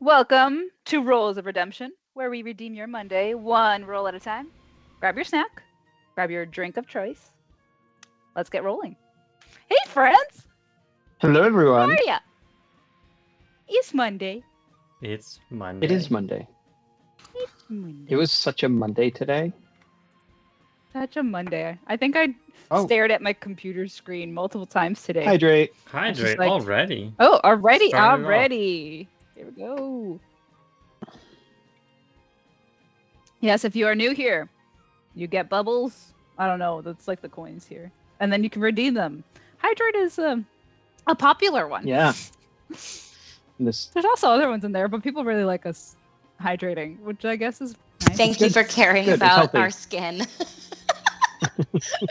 Welcome to Rolls of Redemption, where we redeem your Monday one roll at a time. Grab your snack, grab your drink of choice. Let's get rolling. Hey, friends! Hello, How everyone. are ya? It's Monday. It's Monday. It is Monday. It's Monday. It was such a Monday today. Such a Monday. I think I stared at my computer screen multiple times today. Hydrate. Hydrate like- already. Oh, already. Started it off. Here we go. Yes, if you are new here, you get bubbles. I don't know. That's like the coins here. And then you can redeem them. Hydrate is a popular one. Yeah. This. There's also other ones in there, but people really like us hydrating, which I guess is nice. Thank you for caring Good, it's about healthy. our skin.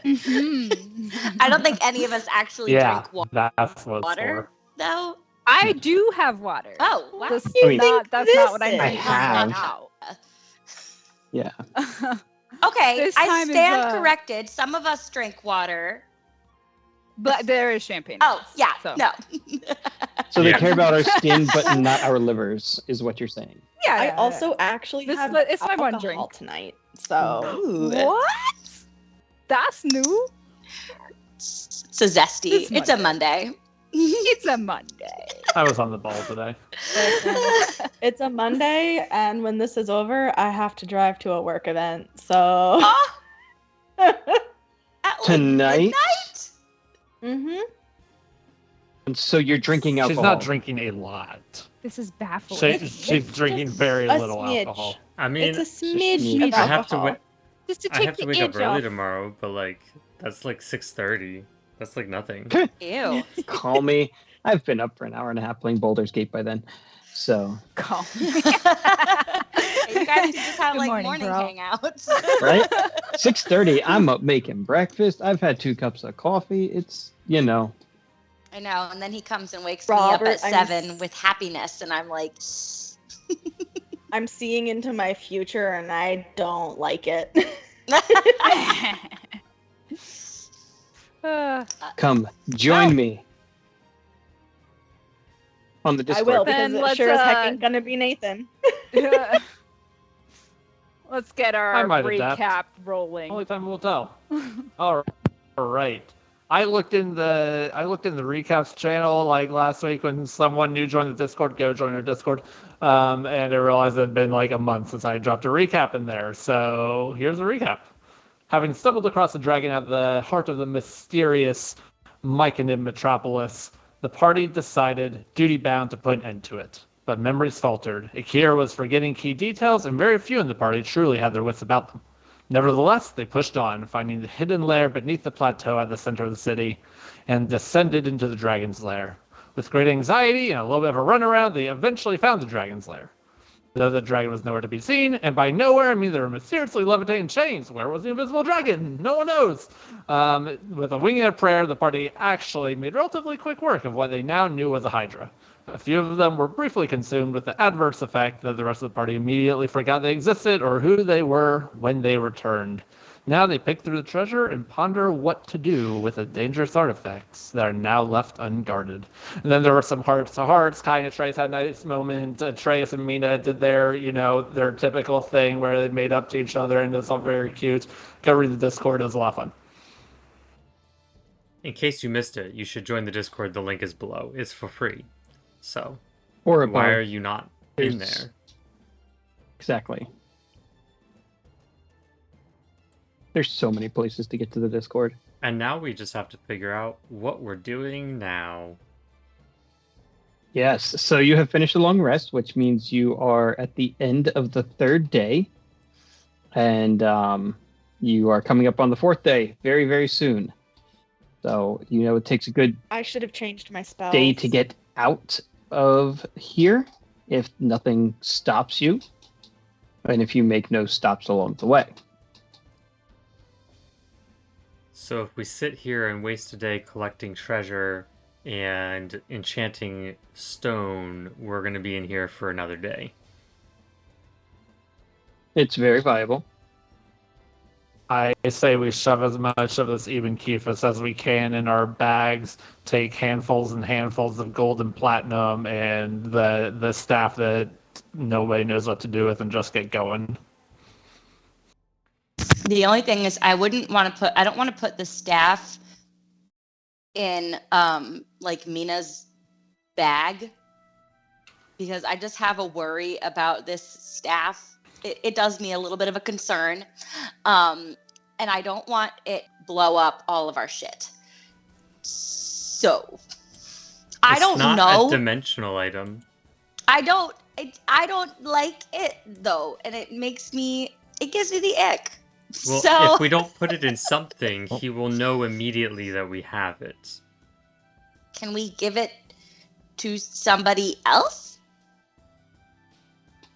Mhm. I don't think any of us actually drink that's what it's water, though. I do have water. Oh, wow. This I mean- that's not what I Listen. mean. I have. Now. Yeah. Okay, This I time is, stand corrected. Some of us drink water. But there is champagne. in Oh, this, yeah, so. no. So they Yeah. care about our skin, but not our livers, is what you're saying. Yeah. I yeah, actually actually This- had but it's my one alcohol drink. tonight. So yeah. What? That's new. It's a zesty. This It's a Monday. It's a Monday. I was on the ball today. it's a Monday, and when this is over, I have to drive to a work event. So Oh, at like Tonight? midnight? Mhm. And so you're drinking alcohol. She's not drinking a lot. This is baffling. She's drinking just very a little smidge. alcohol. I mean, It's a smidge smidge. of I have to alcohol. wait. Just to I take have to the wake up edge early off. tomorrow, but like that's like 6:30. That's like nothing. Ew. Call me. I've been up for an hour and a half playing Baldur's Gate by then. So, Call You guys could just have Good like morning, morning bro. hangouts. right? 6:30, I'm up making breakfast. I've had 2 cups of coffee. It's, I know, and then he comes and wakes me Robert, up at I'm 7 with happiness, and I'm like, I'm seeing into my future, and I don't like it. come join Oh. me on the I Discord. will Then because it let's, sure as heck uh, ain't gonna be Nathan. Let's get I our might adapt. recap rolling. Only time will tell. All right. I looked in the recaps channel like last week when someone new joined the Discord. Go join our Discord, and I realized it had been like a month since I dropped a recap in there. So here's a recap. Having stumbled across a dragon at the heart of the mysterious Myconid metropolis, the party decided, duty-bound, to put an end to it. But memories faltered. Akira was forgetting key details, and very few in the party truly had their wits about them. Nevertheless, they pushed on, finding the hidden lair beneath the plateau at the center of the city, and descended into the dragon's lair. With great anxiety and a little bit of a runaround, they eventually found the dragon's lair. Though the dragon was nowhere to be seen, and by nowhere I mean they were mysteriously levitating chains. Where was the invisible dragon? No one knows. With a wing and a prayer, the party actually made relatively quick work of what they now knew was a Hydra. A few of them were briefly consumed with the adverse effect that the rest of the party immediately forgot they existed or who they were when they returned. Now they pick through the treasure and ponder what to do with the dangerous artifacts that are now left unguarded. And then there were some hearts to hearts. Kai and Atreus had a nice moment. Atreus and Mina did their, their typical thing where they made up to each other, and it's all very cute. Go read the Discord. It was a lot of fun. In case you missed it, you should join the Discord. The link is below. It's for free. So or why above. are you not in There's- there? Exactly. There's so many places to get to the Discord. And now we just have to figure out what we're doing now. Yes, so you have finished a long rest, which means you are at the end of the 3rd day. And you are coming up on the 4th day very, very soon. So, it takes a good I should have changed my spell. day to get out of here if nothing stops you. And if you make no stops along the way. So if we sit here and waste a day collecting treasure and enchanting stone, we're going to be in here for another day. It's very viable. I say we shove as much of this even Kephas as we can in our bags, take handfuls and handfuls of gold and platinum and the staff that nobody knows what to do with and just get going. The only thing is, I don't want to put the staff in like Mina's bag, because I just have a worry about this staff. It does me a little bit of a concern, and I don't want it blow up all of our shit. So I don't It's not know. a dimensional item. I don't like it though, and it gives me the ick. Well, So if we don't put it in something, he will know immediately that we have it. can we give it to somebody else?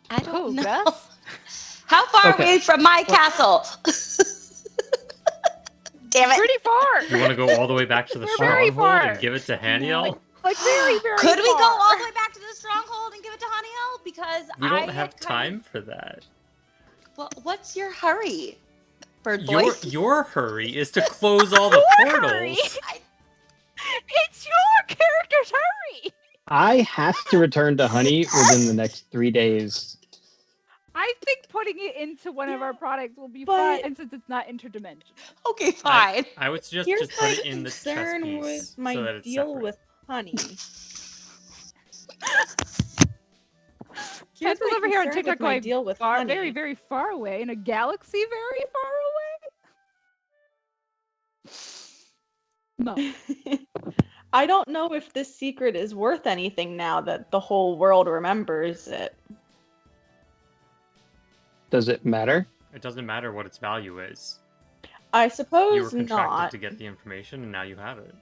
I don't Who, know. Gus? How far Okay. away from my castle? Damn it. Pretty far. You want to go all the way back to the We're very stronghold far. and give it to Haniel? Like very, very Could we go far. all the way back to the stronghold and give it to Haniel? Because We I don't had have kind time for that. Well, what's your hurry, bird boy? Your hurry is to close all the Our hurry? portals. It's your character's hurry. I have to return to Honey within the next 3 days. I think putting it into one of our products will be but- fine, since it's not interdimensional. Okay, fine. I would suggest Here's just put my it in the chess concern piece with my so that it's deal separate. with Honey. Here's Chances my over here on concern TikTok with my going deal with Far, Honey. very, very far away in a galaxy very far away. No. I don't know if this secret is worth anything now that the whole world remembers it. Does it matter? It doesn't matter what its value is. I You were suppose contracted not. to get the information, and now you have it.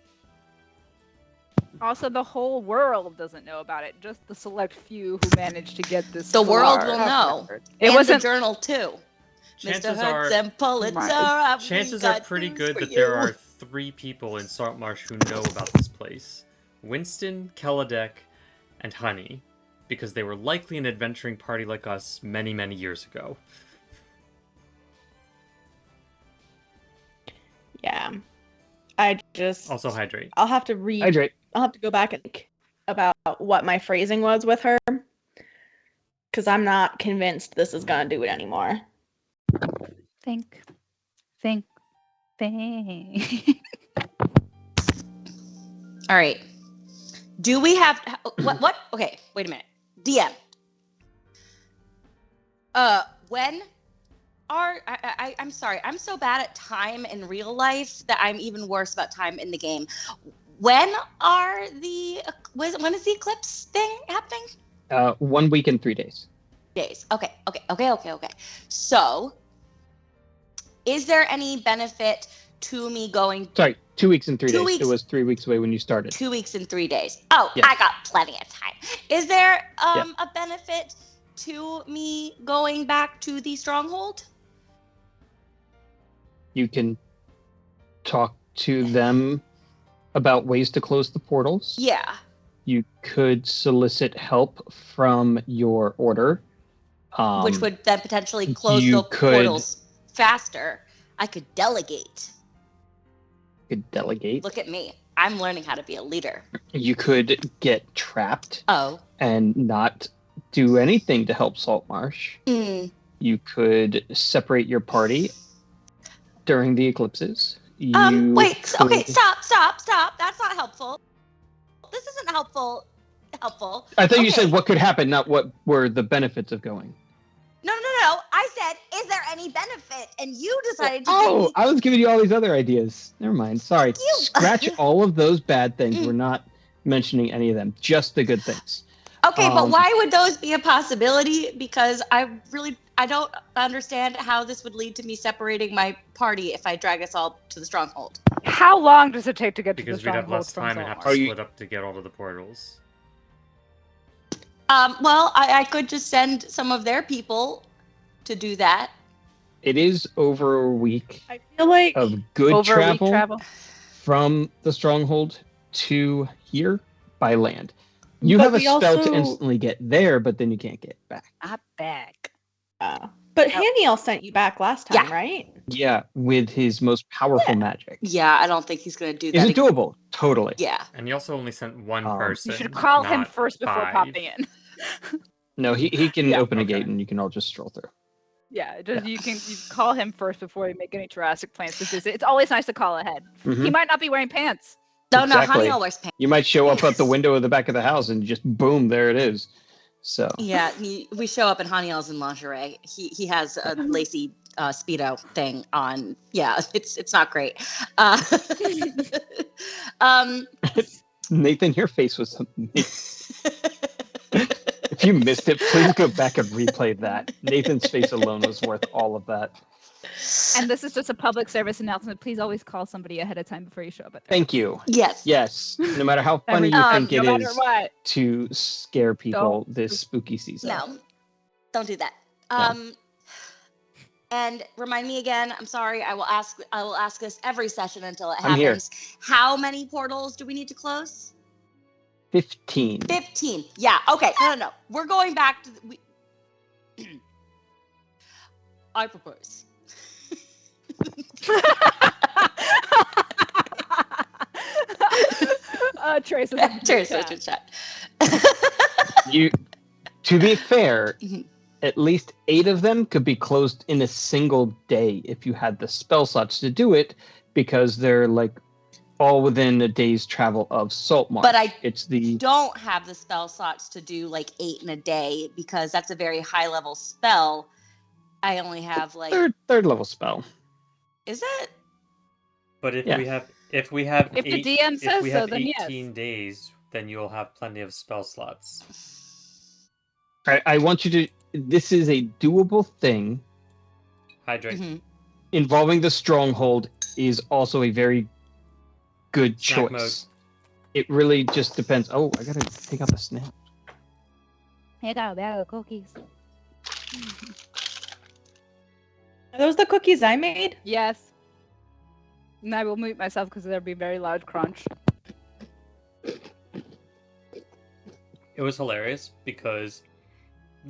Also, the whole world doesn't know about it. Just the select few who managed to get this. The world far. will know. It and wasn't. the journal too. Chances Mr. are, Hudson Pulitzer. Right. we chances are got pretty news good for that there you. are 3 people in Saltmarsh who know about this place. Winston, Keladek, and Honey. Because they were likely an adventuring party like us many, many years ago. Yeah. I just Also hydrate. I'll have to read Hydrate. I'll have to go back and think about what my phrasing was with her. Cause I'm not convinced this is gonna do it anymore. Think. All right. Do we have what? Okay, wait a minute. DM. When are I'm sorry. I'm so bad at time in real life that I'm even worse about time in the game. When is the eclipse thing happening? 1 week and 3 days. Days. Okay. So, is there any benefit to me going Sorry, 2 weeks and 3 2 days. weeks. It was 3 weeks away when you started. 2 weeks and 3 days? Oh, Yes. I got plenty of time. Is there Yeah. a benefit to me going back to the stronghold? You can talk to them about ways to close the portals. Yeah. You could solicit help from your order. Which would then potentially close you the could- portals faster. I could delegate. could delegate. Look at me. I'm learning how to be a leader. You could get trapped Oh. and not do anything to help Saltmarsh. Mm. You could separate your party during the eclipses. Wait. Okay. could- Stop. That's not helpful. This isn't helpful. I thought you Okay. said what could happen, not what were the benefits of going. No. I said, is there any benefit? And you decided to give Oh, me... I was giving you all these other ideas. Never mind. Sorry. you. Scratch all of those bad things. Mm. We're not mentioning any of them. Just the good things. Okay, but Um, why would those be a possibility? Because I don't understand how this would lead to me separating my party if I drag us all to the stronghold. How long does it take to get to the Because we'd have stronghold less from time and have to Saltmarsh? Are you- split up to get all to the portals. Well, I could just send some of their people to do that. It is over a week I feel like of good Over a week travel travel. from the stronghold to here by land. You But have a we spell to also- instantly get there, but then you can't get back. I'm back. but Haniel sent you back last time, Yeah. right? Yeah, with his most powerful magic. Yeah, I don't think he's going to do Is that. it doable? Totally. Yeah. And he also only sent one You person. You should call him not first before 5. popping in. No, he can Yeah. open a Okay. gate and you can all just stroll through. Yeah, just you call him first before you make any Jurassic plans to visit. It's always nice to call ahead. He Mhm. might not be wearing pants. No, no, Exactly. Honey always pants. You might show up at the window of the back of the house and just boom, there it is. So Yeah, we show up and Haniel's in lingerie. He has a lacy speedo thing on. Yeah, it's not great. Um, Nathan, your face was something. If you missed it, please go back and replay that. Nathan's face alone was worth all of that. And this is just a public service announcement. Please always call somebody ahead of time before you show up at their Thank you. yes. Yes, no matter how funny Every you time, think no it matter is what. to scare people Don't this spooky season. No, don't do that. No. And remind me again. I'm sorry. I will ask this every session until it I'm here. happens. How many portals do we need to close? 15. 15. Yeah. Okay. No. We're going back to I propose. Trace is in the Cheers, chat. Richard chat. You, to be fair, Mhm. at least 8 of them could be closed in a single day if you had the spell slots to do it, because they're like all within a day's travel of Saltmarsh. But I it's the don't have the spell slots to do like 8 in a day because that's a very high level spell. I only have like third level spell. is it? But if Yeah. we have If the DM if says we so, have then yes. 18 days, then you'll have plenty of spell slots. I want you to. This is a doable thing. Hydrate. Mhm. Involving the stronghold is also a very good Snack choice. It really just depends. Oh, I gotta take out the snack. I got a bag of cookies. Are those the cookies I made? Yes. And I will mute myself because there'll be very loud crunch. It was hilarious because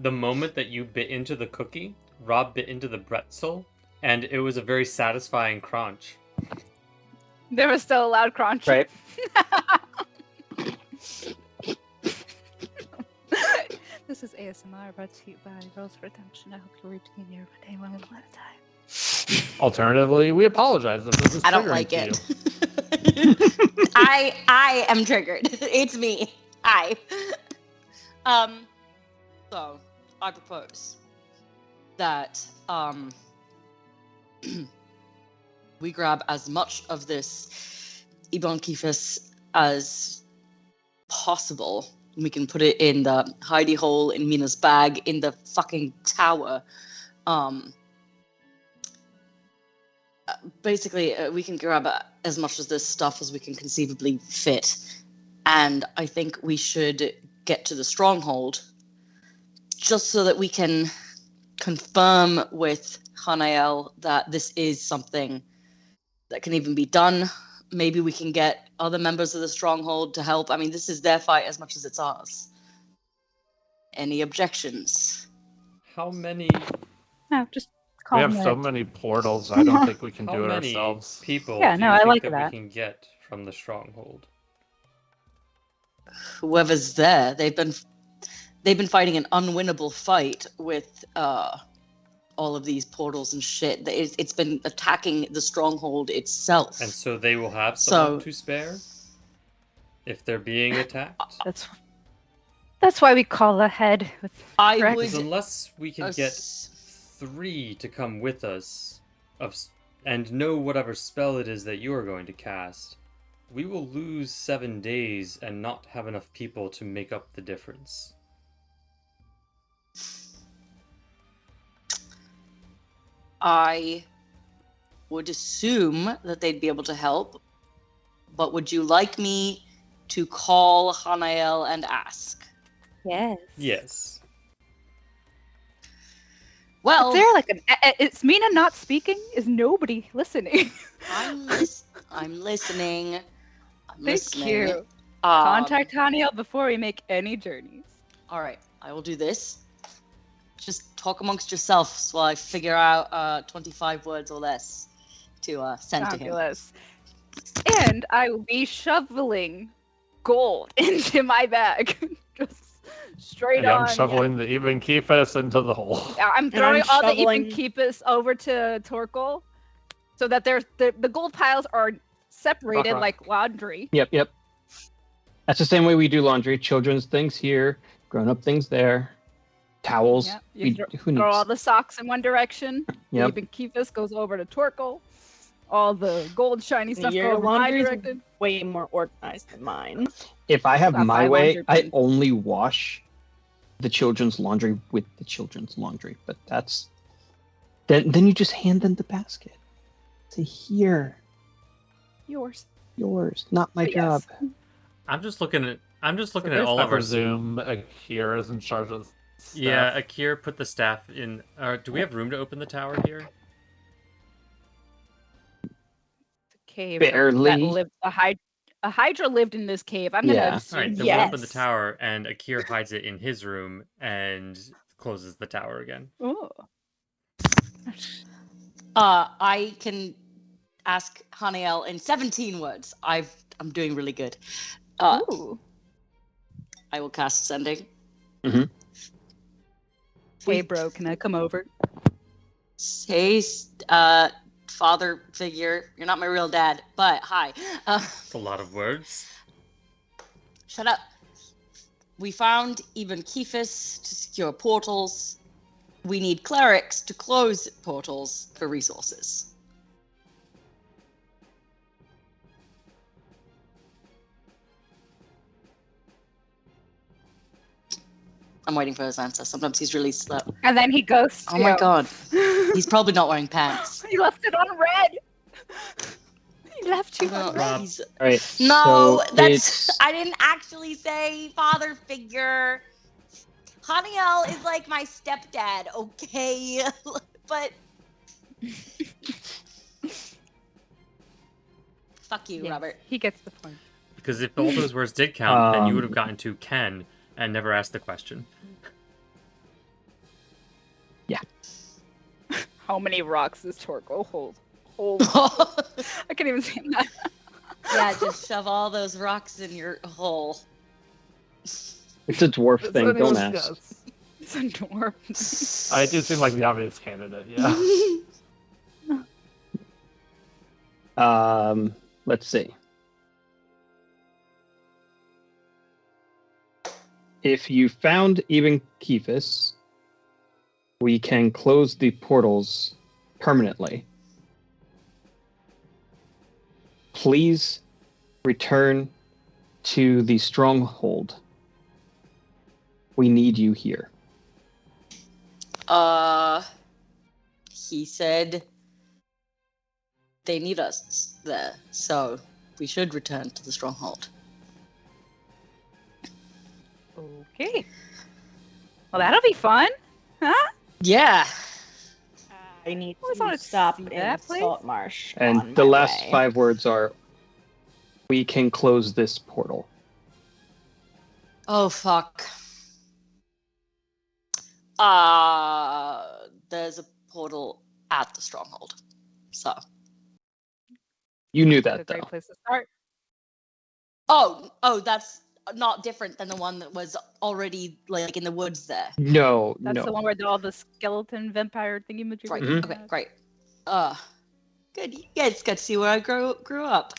the moment that you bit into the cookie, Rob bit into the pretzel, and it was a very satisfying crunch. There was still a loud crunch. Right. This is ASMR brought to you by Rose Redemption. I hope you redeem your day one at a time. Alternatively, we apologize if this is I don't triggering like to it. you. I am triggered. It's me. So I propose that we grab as much of this Ibon Kefis as possible. We can put it in the hidey hole in Mina's bag in the fucking tower. Basically, we can grab as much of this stuff as we can conceivably fit. And I think we should get to the stronghold just so that we can confirm with Hanael that this is something that can even be done. Maybe we can get other members of the stronghold to help. I mean, this is their fight as much as it's ours. Any objections? How many No, just We call have him so it. many portals. I don't think we can how do it many ourselves. people Yeah, do no, you I think like that that. we can get from the stronghold? Whoever's there, they've been fighting an unwinnable fight with all of these portals and shit. It's been attacking the stronghold itself. And so they will have someone So- to spare if they're being attacked? That's why we call ahead. With I Correct. would Because unless we can get ass- 3 to come with us and know whatever spell it is that you are going to cast, we will lose 7 days and not have enough people to make up the difference. I would assume that they'd be able to help, but would you like me to call Hanael and ask? yes. Yes. Well, Is there like is Mina not speaking? Is nobody listening? I'm listening. I'm Thank listening. you. Um, Contact Haniel before we make any journeys. All right, I will do this. Just talk amongst yourselves while I figure out 25 words or less to send to him. Fabulous. And I will be shoveling gold into my bag. Straight Yeah, on. I'm shoveling the even Keepus into the hole. Yeah, I'm I'm throwing all the shoveling- even keepus over to Torkel, so that the gold piles are separated Rock. like laundry. Yep. That's the same way we do laundry. Children's things here, grown-up things there, towels. Yep. You Who throw all needs? the socks in one direction. Yep. The even keepus goes over to Torkel. All the gold shiny stuff Your go over my laundry's direction. way more organized than mine. If I have Got my 5 way, laundry I bins. only wash the children's laundry with the children's laundry. But that's then you just hand them the basket. Say here, Yours. yours, not my Yes. job. I'm just looking at there's all I of our. presume Akira is in charge of stuff. Yeah, Akir put the staff in. Do we have room to open the tower here? The cave. Barely. That lived, a Hydra lived in this cave. I'm gonna Yeah. All assume. right, then we open the Yes. tower, and Akir hides it in his room and closes the tower again. Ooh. I can ask Haniel in 17 words. I'm doing really good. Ooh. I will cast sending. Hey, bro, can I come over? Hey, father figure. You're not my real dad, but hi. That's a lot of words. Shut up. We found even Kephis to secure portals. We need clerics to close portals for resources. I'm waiting for his answer. Sometimes he's really slow. And then he goes. Oh my god. He's probably not wearing pants. He left it on red. He left you No, on red. he's- All right. No, so that's. it's- I didn't actually say father figure. Haniel is like my stepdad, okay? But. Fuck you, Yes, Robert. He gets the point. Because if all those words did count, then you would have gotten to Ken and never asked the question. How many rocks does Torko hold? I can't even say that. Yeah, just shove all those rocks in your hole. it's a dwarf That's thing. what it Don't was ask. It's a dwarf. I do seem like the obvious candidate, yeah. Let's see. If you found even Kephis, we can close the portals permanently. Please return to the stronghold. We need you here. He said they need us there, so we should return to the stronghold. Okay. Well, that'll be fun, huh? Yeah. I need Always wanted to to stop see in that place. Saltmarsh. And on the my last way. 5 words are, we can close this portal. Oh fuck. There's a portal at the stronghold. So. You knew That's a that, great though. place to start. Oh, that's not different than the one that was already like in the woods there. No, That's no. the one where all the skeleton vampire thingy-majiggy. Right. Mhm. Okay. Great. Good. Yeah, it's good to see where I grew up.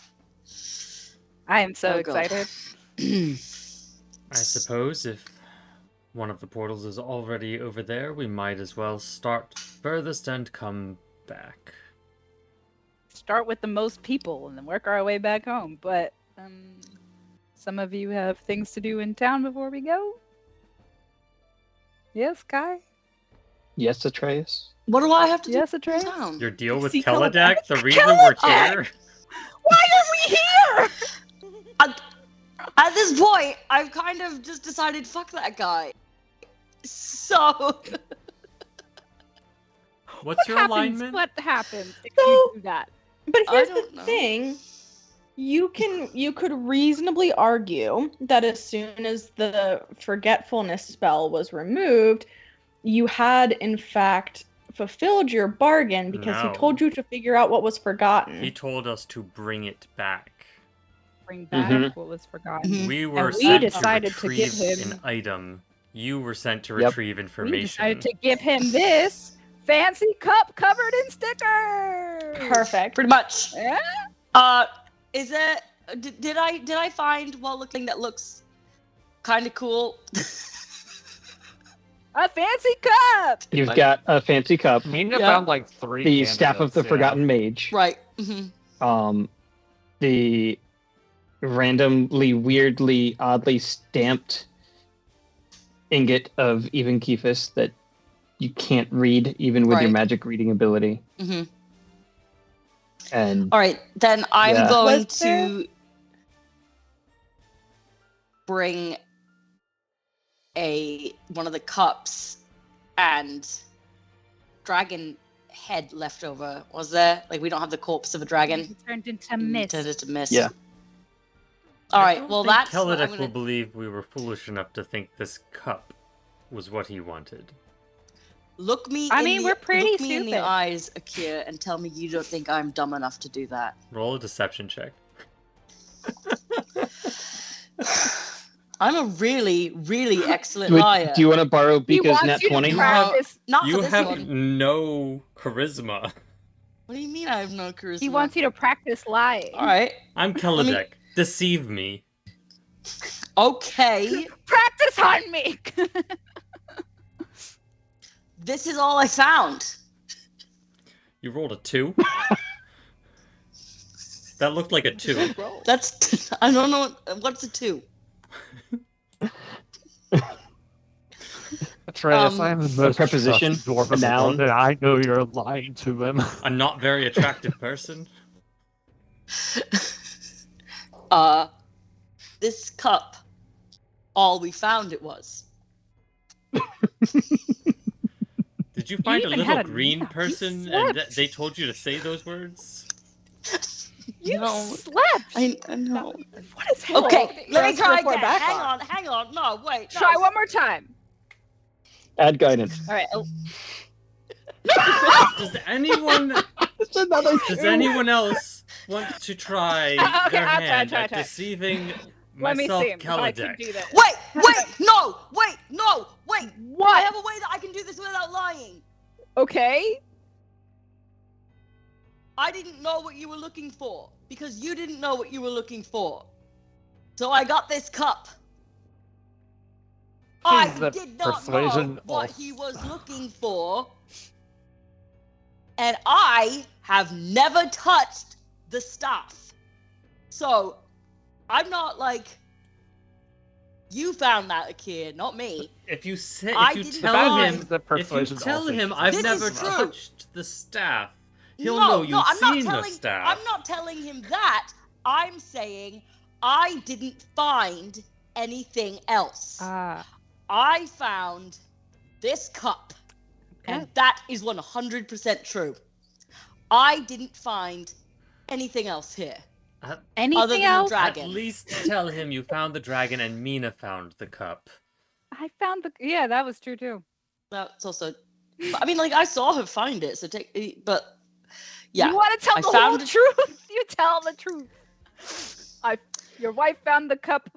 I am so Oh, God. excited. I suppose if one of the portals is already over there, we might as well start furthest and come back. Start with the most people and then work our way back home. But some of you have things to do in town before we go. Yes, Kai. Yes, Atreus? What do I have to Yes, do Atreus. in town? Your deal with See Teledeck, Teledeck. the reason we're Teledeck! here. Why are we here? At this point, I've kind of just decided, fuck that guy. So. What's your happens? alignment? What happens if So- you do that? But I here's don't the know. thing. You could reasonably argue that as soon as the forgetfulness spell was removed, you had in fact fulfilled your bargain because No. he told you to figure out what was forgotten. He told us to bring it back. Bring back Mhm. what was forgotten. Mhm. We were we sent decided to to retrieve give him- an item You were sent to Yep. retrieve We information. decided to give him this fancy cup covered in stickers. Perfect. Pretty much. Yeah. Is it? Did I find while looking that looks kind of cool? A fancy cup. You've got a fancy cup, Mina Yeah. found like 3. the staff of the candidates, yeah. Forgotten Mage, Right. Mm-hmm. The randomly, weirdly, oddly stamped ingot of Even Kephis that you can't read even with your Right. magic reading ability. Mm-hmm. And All right, then I'm Yeah. going Was there- to bring one of the cups and dragon head left over. Was there? Like, we don't have the corpse of a dragon. He turned into mist. Turned into mist. Yeah. All I right. don't Well, think that's what Kaladek I'm will gonna... believe we were foolish enough to think this cup was what he wanted. Look me. I in mean, the- we're pretty look me in the stupid. eyes, Akira, and tell me you don't think I'm dumb enough to do that. Roll a deception check. I'm a really, really excellent do, liar. do you want to borrow He Bika's wants nat you to 20? practice. Not You for this have one. no charisma. What do you mean I have no charisma? He wants you to practice lying. All right. I'm Kaladek. Deceive me. Okay. Practice on me. This is all I found. You rolled a 2? That looked like a 2. That's I don't know what's a 2. Atreus, I am the most preposition, trusted dwarf a in the noun. world, and I know you're lying to him. A not very attractive person. This cup, all we found it was. Did you find a even little had a green nap. You person and slept. they told you to say those words? You No. slept. I know. What is happening? Okay, let me Let's try report again. back Hang on. No, wait. Try no. one more time. Add guidance. All right. Does anyone It's another does anyone else want to try Okay, their I'll hand try. at deceiving Let me myself, see if I can Kaladek? do this. Wait, no, wait. I What? have a way that I can do this without lying. Okay. I didn't know what you were looking for because you didn't know what you were looking for. So I got this cup. I Is the did not know persuasion what off? he was looking for. And I have never touched the staff. So I'm not like, you found that, kid, not me. If you say, I if you didn't tell find- him, The if you persuasion tell also him should- I've This never is true. touched the staff, he'll No, know no, you've I'm not seen the telling- staff. I'm not telling him that. I'm saying I didn't find anything else. Ah. I found this cup, and Okay. that is 100% true. I didn't find anything else here. Other Anything than the else? dragon. At least tell him you found the dragon and Mina found the cup. I found the. Yeah, that was true too. That's also, but, I mean, like I saw her find it, so but yeah, You want to tell I the whole found it- truth? You tell the truth. Your wife found the cup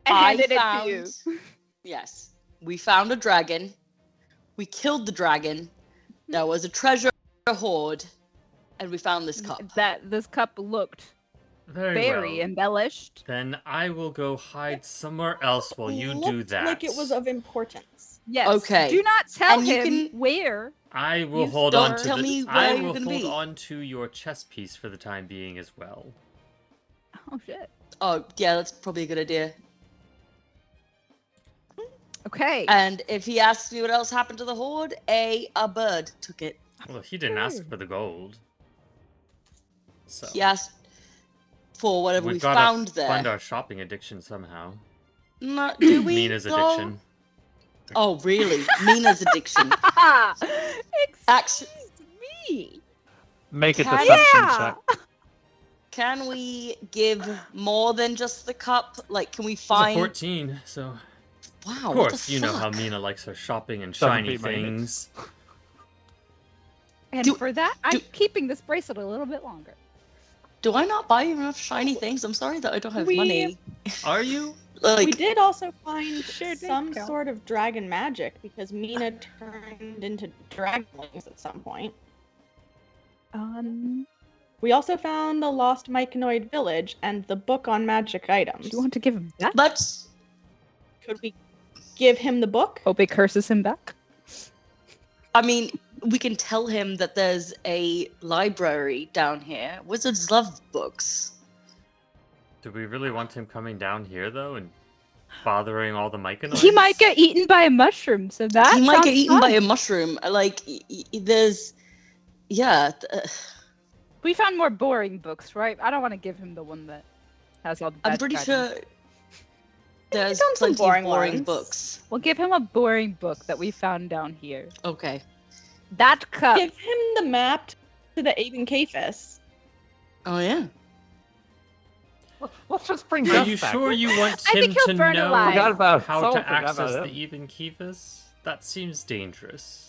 and handed it to you. Yes, we found a dragon. We killed the dragon. There was a treasure hoard, and we found this cup. That this cup looked very Very well. embellished. Then I will go hide somewhere else while you do Looked that. like it was of importance. Yes. Okay. Do not tell And you him can- where. I will You hold don't on to tell the. me where I you're will gonna hold be. on to your chess piece for the time being as well. Oh shit. Oh yeah, that's probably a good idea. Okay. And if he asks me what else happened to the hoard, a bird took it. Well, he didn't ask for the gold. So He asked for whatever we we've got found to there. fund our shopping addiction somehow. No, do we? Mina's though? addiction. Oh really? Mina's addiction. Excuse Actually, me. Make a Can- deception Yeah. check. can we give more than just the cup? Like, can we It's a find? 14, so Wow. of what course the you know how fuck? Mina likes her shopping and Doesn't shiny beat my things. And Do- for that, I'm keeping this bracelet a little bit longer. Do I not buy enough shiny things? I'm sorry that I don't have We- money. Are you? Like, We did also find Sure did, some Cal. sort of dragon magic because Mina turned into dragonlings at some point. We also found the lost Myconoid village and the book on magic items. Do you want to give him that? let's. Could we give him the book? Hope it curses him back. I mean, we can tell him that there's a library down here. Wizards love books. Do we really want him coming down here though and bothering all the Myconoids? He might get eaten by a mushroom, so that He might get sounds eaten by fun. a mushroom. Like, there's. Yeah. We found more boring books, right? I don't want to give him the one that has all the I'm bad pretty guidance. sure there's found some plenty of boring boring ones. books. We'll give him a boring book that we found down here. Okay. That cup. Give him the map to the Aben Caphis. Oh, yeah. Let's just bring Are Gus you back. sure you want I him think he'll to burn know alive. Forgot about how so to forgot access about the him. Eben Kephis? That seems dangerous.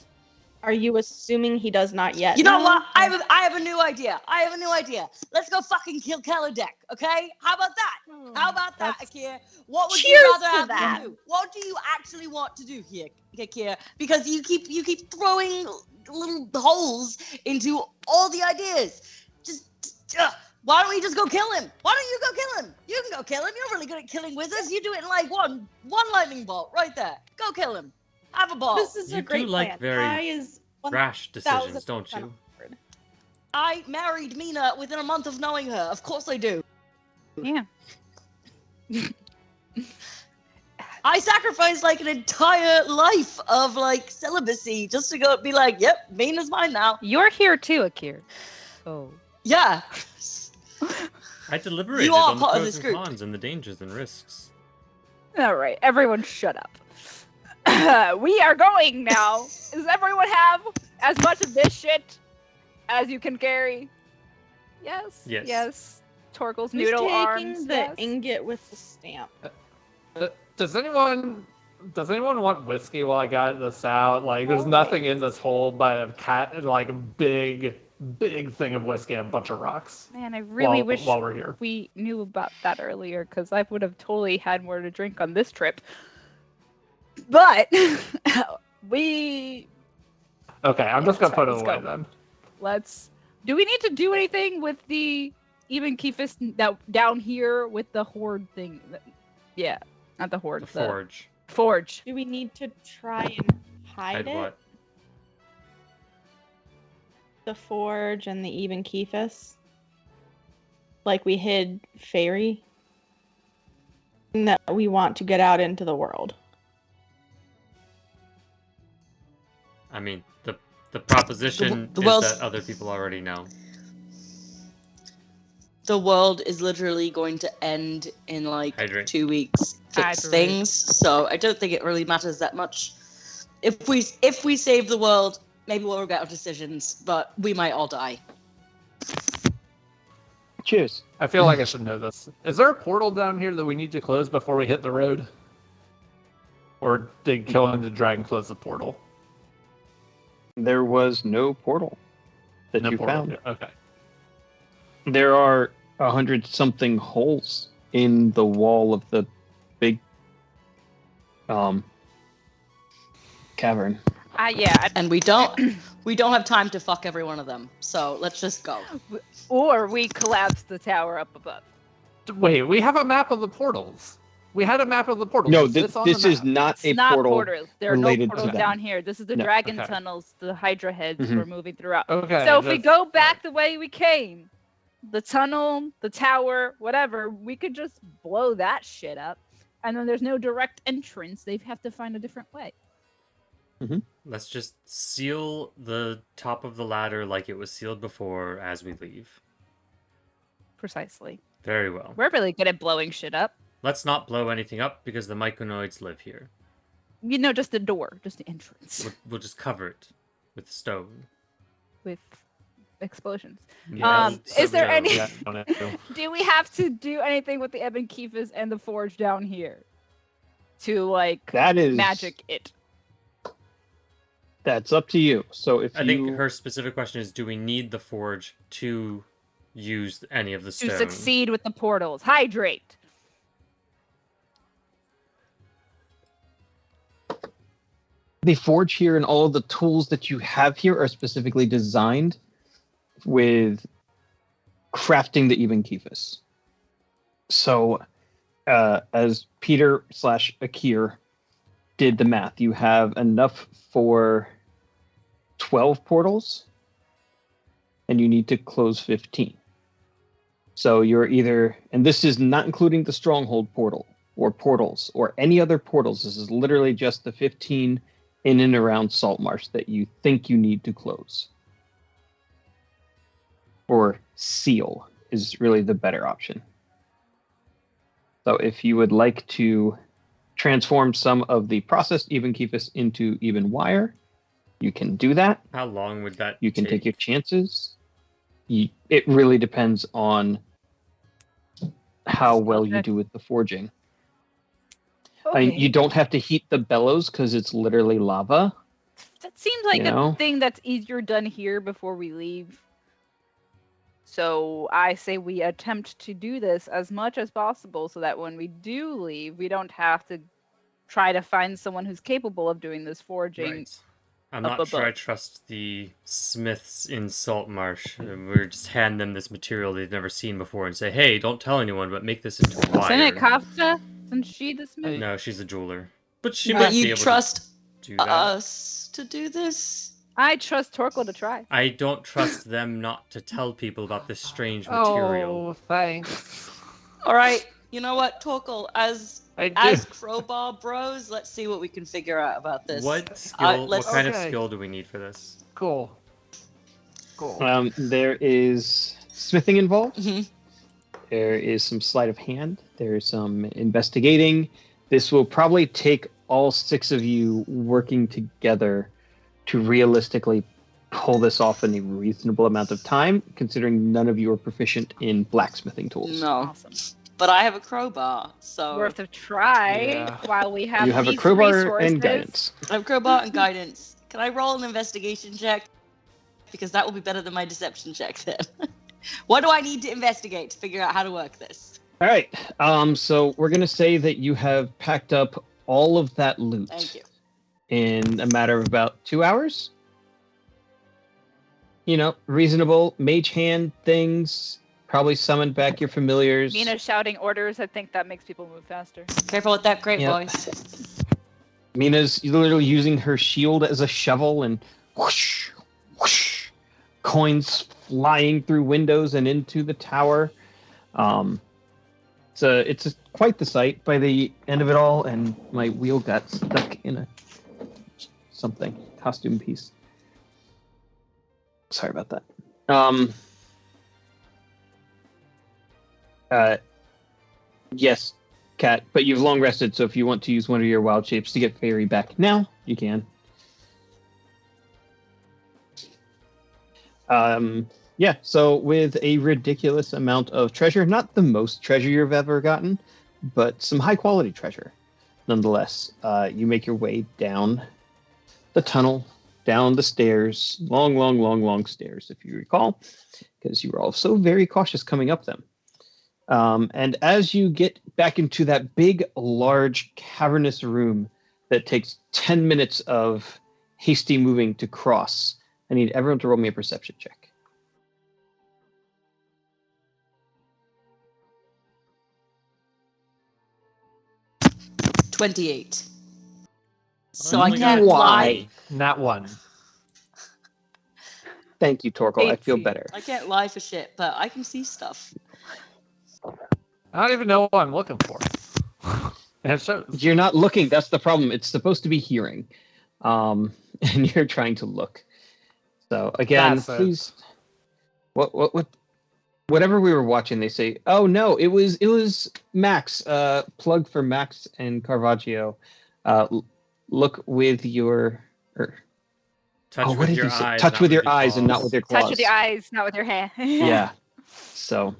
Are you assuming he does not yet? You know know? what? I have a new idea. Let's go fucking kill Kaladek, okay? How about that? How about that, That's- Akir? What would Cheers you rather to have that. me do? What do you actually want to do here, Akir? Because you keep throwing little holes into all the ideas. Why don't we just go kill him? Why don't you go kill him? You can go kill him. You're really good at killing wizards. You do it in like one lightning bolt right there. Go kill him. Have a ball. This is You a do great like plan. very I is Rash 1000% decisions, don't you? on board. I married Mina within a month of knowing her. Of course I do. Yeah. I sacrificed like an entire life of like celibacy just to go be like, yep, Mina's mine now. You're here too, Akir. Oh. Yeah. I deliberated are on the part of pros this and group. cons and the dangers and risks. All right, everyone shut up. We are going now. Does everyone have as much of this shit as you can carry? Yes. Yes. Yes. Torkel's Who's noodle taking arms. the yes. ingot with the stamp? Does anyone want whiskey while I got this out? Like, there's nothing in this hole but a big thing of whiskey and a bunch of rocks. Man, I really wish while we're here. we knew about that earlier, because I would have totally had more to drink on this trip. But we Okay, I'm just gonna that's put right, it let's away go. then. let's. Do we need to do anything with the Eben Kephis that down here with the horde thing? Yeah, not the horde. The forge. Forge. Do we need to try and hide Hide it? what? The forge and the Eben Kephis? Like we hid Fairy? That we want to get out into the world. I mean, the proposition the is world's- that other people already know. The world is literally going to end in like Hydrate. 2 weeks. Fix Hydrate. things. So I don't think it really matters that much. If we save the world, maybe we'll regret our decisions, but we might all die. Cheers. I feel like I should know this. Is there a portal down here that we need to close before we hit the road? Or did killing the dragon close the portal? There was no portal that No you portal. found. Okay. There are 100-something holes in the wall of the big cavern. Yeah. And we don't have time to fuck every one of them. So let's just go. Or we collapse the tower up above. Wait, we have a map of the portals. We had a map of the portals. No, Is this on the is map? not It's a not portal. portals. There are no related to portals them. down here. This is the No. dragon Okay. tunnels, the Hydra heads Mhm. we're moving throughout. Okay. So if we that's- go back the way we came, the tunnel, the tower, whatever, we could just blow that shit up. And then there's no direct entrance. They have to find a different way. Let's just seal the top of the ladder like it was sealed before as we leave. Precisely. Very well. We're really good at blowing shit up. Let's not blow anything up because the Myconoids live here. You know, just the door, just the entrance We'll just cover it with stone. with explosions. Yeah, Is there so- any- Yeah, I don't know. Do we have to do anything with the Eben Kephis and the forge down here to like That is magic it? That's up to you. So if I you think her specific question is, do we need the forge to use any of the To stone? succeed with the portals. Hydrate. the forge here and all of the tools that you have here are specifically designed with crafting the Eben Kephis. So, as Peter / Akir did the math, you have enough for 12 portals, and you need to close 15. So you're either, and this is not including the stronghold portal or portals or any other portals. This is literally just the 15 in and around Saltmarsh that you think you need to close. Or seal is really the better option. So if you would like to transform some of the processed Eben Kephis into Eben wire, you can do that. How long would that You can take your chances. It really depends on how well you do with the forging. I mean, you don't have to heat the bellows because it's literally lava. That seems like you know? a thing that's easier done here before we leave. So I say we attempt to do this as much as possible so that when we do leave, we don't have to try to find someone who's capable of doing this forging. Right. I'm up not sure I above. trust the smiths in Saltmarsh. We're just hand them this material they've never seen before and say, "Hey, don't tell anyone, but make this into wire." Isn't it Kafka? Isn't she the smith? No, she's a jeweler, but she But might be you able trust to do that. us to do this? I trust Torkel to try. I don't trust them not to tell people about this strange material. Oh, thanks. All right. You know what, Torkel? As I do. crowbar bros, let's see what we can figure out about this. What skill? let's- What kind of Okay. skill do we need for this? Cool. There is smithing involved. Mhm. There is some sleight of hand. There's some investigating. This will probably take all 6 of you working together to realistically pull this off in a reasonable amount of time, considering none of you are proficient in blacksmithing tools. No, Awesome. but I have a crowbar, so Worth a try Yeah. while we have You have a these crowbar resources. and guidance. I have crowbar and guidance. Can I roll an investigation check? Because that will be better than my deception check then. What do I need to investigate to figure out how to work this? All right. So we're gonna say that you have packed up all of that loot Thank you. in a matter of about 2 hours. You know, reasonable mage hand things. Probably summoned back your familiars. Mina shouting orders, I think that makes people move faster. Careful with that great Yep. voice. Mina's literally using her shield as a shovel and whoosh, whoosh, coins flying through windows and into the tower. It's quite the sight by the end of it all, and my wheel got stuck in a costume piece. Sorry about that. Yes, Cat, but you've long rested, so if you want to use one of your wild shapes to get Fairy back now, you can. Yeah, so with a ridiculous amount of treasure, not the most treasure you've ever gotten, but some high quality treasure. Nonetheless, you make your way down the tunnel, down the stairs, long stairs, if you recall, because you were all so very cautious coming up them. And as you get back into that big, large, cavernous room that takes 10 minutes of hasty moving to cross, I need everyone to roll me a perception check. 28. So I I only can't got lie. 20. Not one. Thank you, Torkel. I feel 18. better. I can't lie for shit, but I can see stuff. I don't even know what I'm looking for. And it shows. You're not looking. That's the problem. It's supposed to be hearing, and you're trying to look. So again, That's it. please. Whatever we were watching, they say, "Oh no, it was Max." Plug for Max and Caravaggio. Look with your. Touch what with did your you say? eyes. Touch not with your eyes and not claws. with your claws. Touch with the eyes, not with your hand. Yeah. So,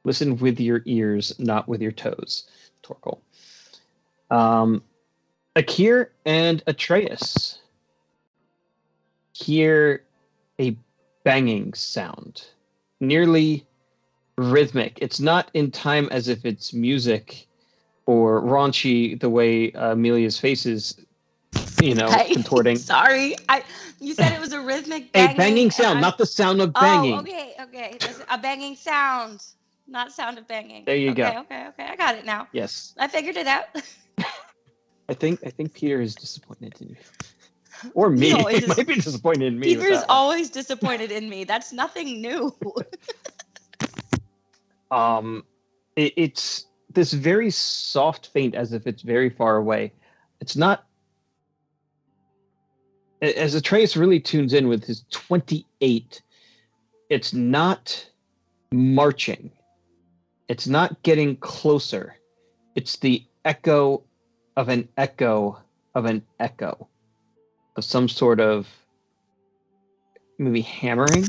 listen with your ears, not with your toes, Torkel. Akir and Atreus hear a banging sound, nearly rhythmic. It's not in time as if it's music or raunchy the way Amelia's face is contorting. Sorry, you said it was a rhythmic A banging. banging and sound, I- not the sound of banging. Oh, okay. That's a banging sound, not sound of banging. There you go. Okay. I got it now. Yes. I figured it out. I think Peter is disappointed in you. Or me. He always He might be disappointed in me. with Peter's that one. always disappointed in me. That's nothing new. It's this very soft faint, as if it's very far away. It's not. As Atreus really tunes in with his 28, it's not marching. It's not getting closer. It's the echo of an echo of an echo of some sort of maybe hammering.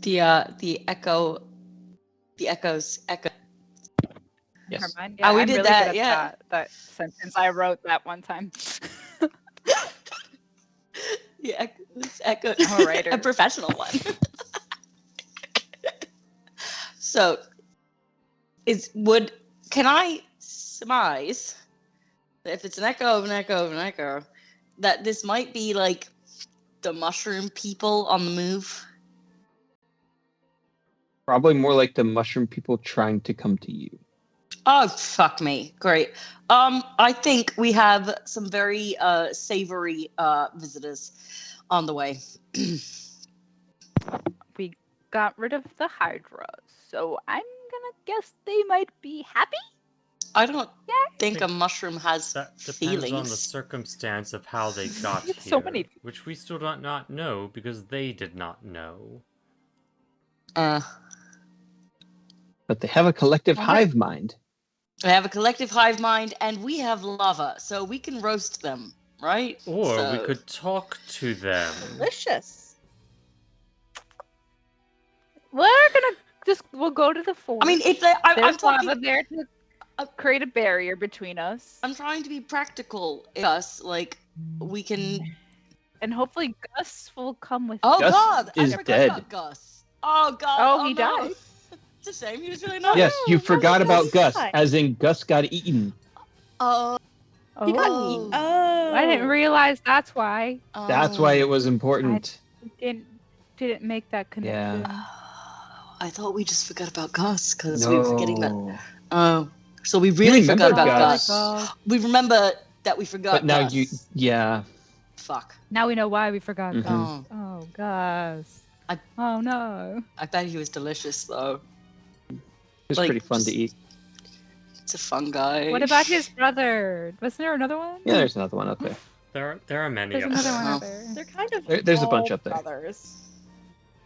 The echo, the echoes echo. Yes. Never mind. Oh, we I'm did really that, good at yeah. that sentence. I wrote that one time. The echoes echo. I'm a writer. A professional one. So, can I surmise that if it's an echo of an echo of an echo, that this might be like the mushroom people on the move? Probably more like the mushroom people trying to come to you. Oh, fuck me. Great. I think we have some very savory visitors on the way. We got rid of the Hydra, so I'm gonna guess they might be happy. I don't think a mushroom has That depends feelings. on the circumstance of how they got here, So many- which we still do not know because they did not know. But they have a collective All right. hive mind. They have a collective hive mind, and we have lava, so we can roast them, right? Or we So- could talk to them. Delicious. We'll go to the forest. I mean, if they, I'm there's talking. lava there to create a barrier between us, I'm trying to be practical. Gus, like we can. and hopefully Gus will come with. Oh Gus God, is I forgot dead. about Gus. Oh God. Oh, he no. died. It's a shame. He was really nice. Yes, you no, forgot Gus about Gus, died. as in Gus got eaten. Oh. He got Oh. eaten. Oh. I didn't realize that's why. That's why it was important. Didn't make that connection. I thought we just forgot about Gus because we were forgetting that. No. Oh, so we really remember forgot about Gus. Gus. We remember that we forgot. But now Gus. yeah. Fuck. Now we know why we forgot. Mhm. Gus. Oh, Oh, Gus. I- Oh no. I bet he was delicious though. It was Like, pretty fun to eat. It's a fun guy. What about his brother? Wasn't there another one? Yeah, there's another one up there. There are many There's up another there. one Oh. out there. They're kind of There's a all bunch up there. brothers.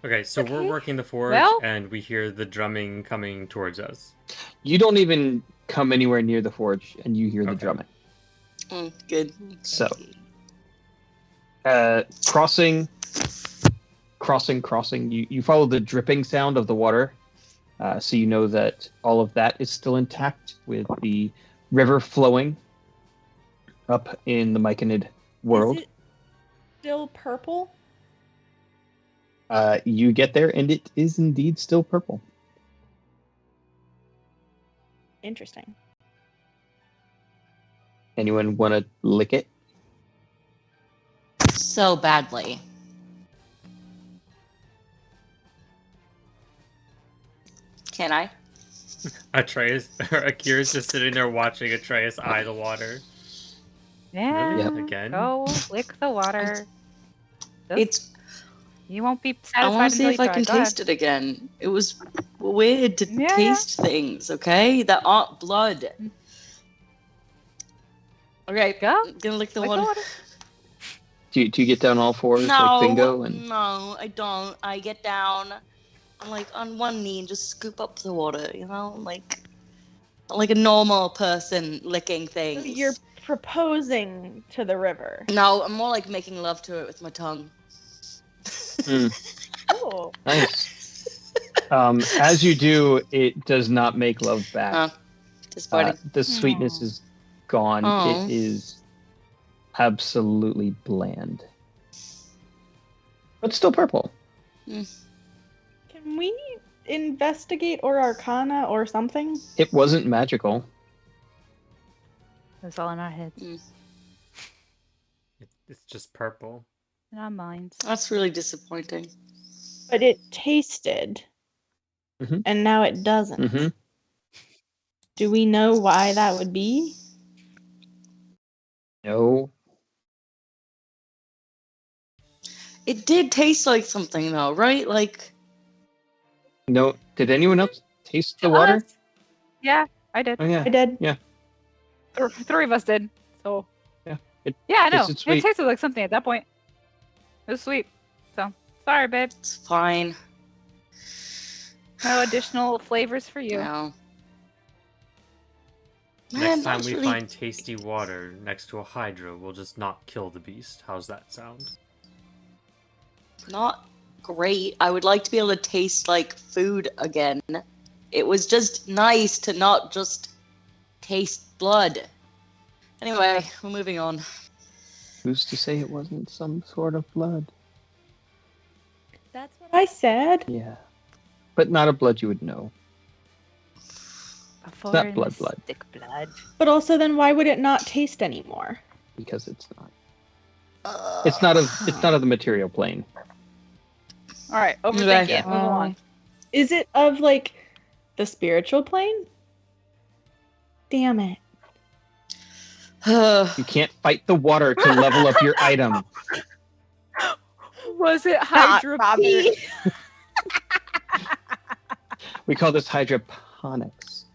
Okay, so we're Okay. working the forge, Well- and we hear the drumming coming towards us. You don't even come anywhere near the forge, and you hear the Okay. drumming. Good. So, crossing. You follow the dripping sound of the water, so you know that all of that is still intact, with the river flowing up in the Myconid world. Is it still purple? You get there, and it is indeed still purple. Interesting. Anyone want to lick it? So badly. Can I? Atreus, Akira's just sitting there watching Atreus eye the water. Yeah. Really? Yep. Again? Go lick the water. It's. You won't be I satisfied want to see until if you I try. can Go ahead. taste it again. It was weird to Yeah, taste things. Okay, that aren't blood. Okay, Go. I'm gonna lick the Lick the water. water. Do you get down all fours like Bingo? And no, I don't. I get down, I'm like on one knee and just scoop up the water. You know, like a normal person licking things. You're proposing to the river. No, I'm more like making love to it with my tongue. Oh. nice. As you do, it does not make love back. Disappointing. The sweetness is gone. Aw. It is absolutely bland, but still purple. Can we investigate or arcana or something? It wasn't magical. It's all in our heads. It's just purple. Not mine. That's really disappointing. But it tasted. Mhm. And now it doesn't. Mhm. Do we know why that would be? No. It did taste like something though, right? Like No. Did anyone else taste the water? Us. Yeah, I did. Oh yeah. I did. Three of us did. So. Yeah, it Yeah, I know. tasted sweet. It tasted like something at that point. It was sweet. So sorry, babe. it's fine. No additional flavors for you. No. Next Man, time that's we really- find tasty water next to a Hydra, we'll just not kill the beast. How's that sound? not great. I would like to be able to taste like food again. It was just nice to not just taste blood. Anyway, we're moving on. Who's to say it wasn't some sort of blood? That's what I said. Yeah. But not a blood you would know. A not blood, blood. Stick blood. But also, then why would it not taste anymore? Because it's not. It's not of the material plane. All right, overthink it. Move Um, on. Is it of like the spiritual plane? Damn it. You can't fight the water to level up your item. Was it Not Hydra Robert. Pea? We call this hydroponics.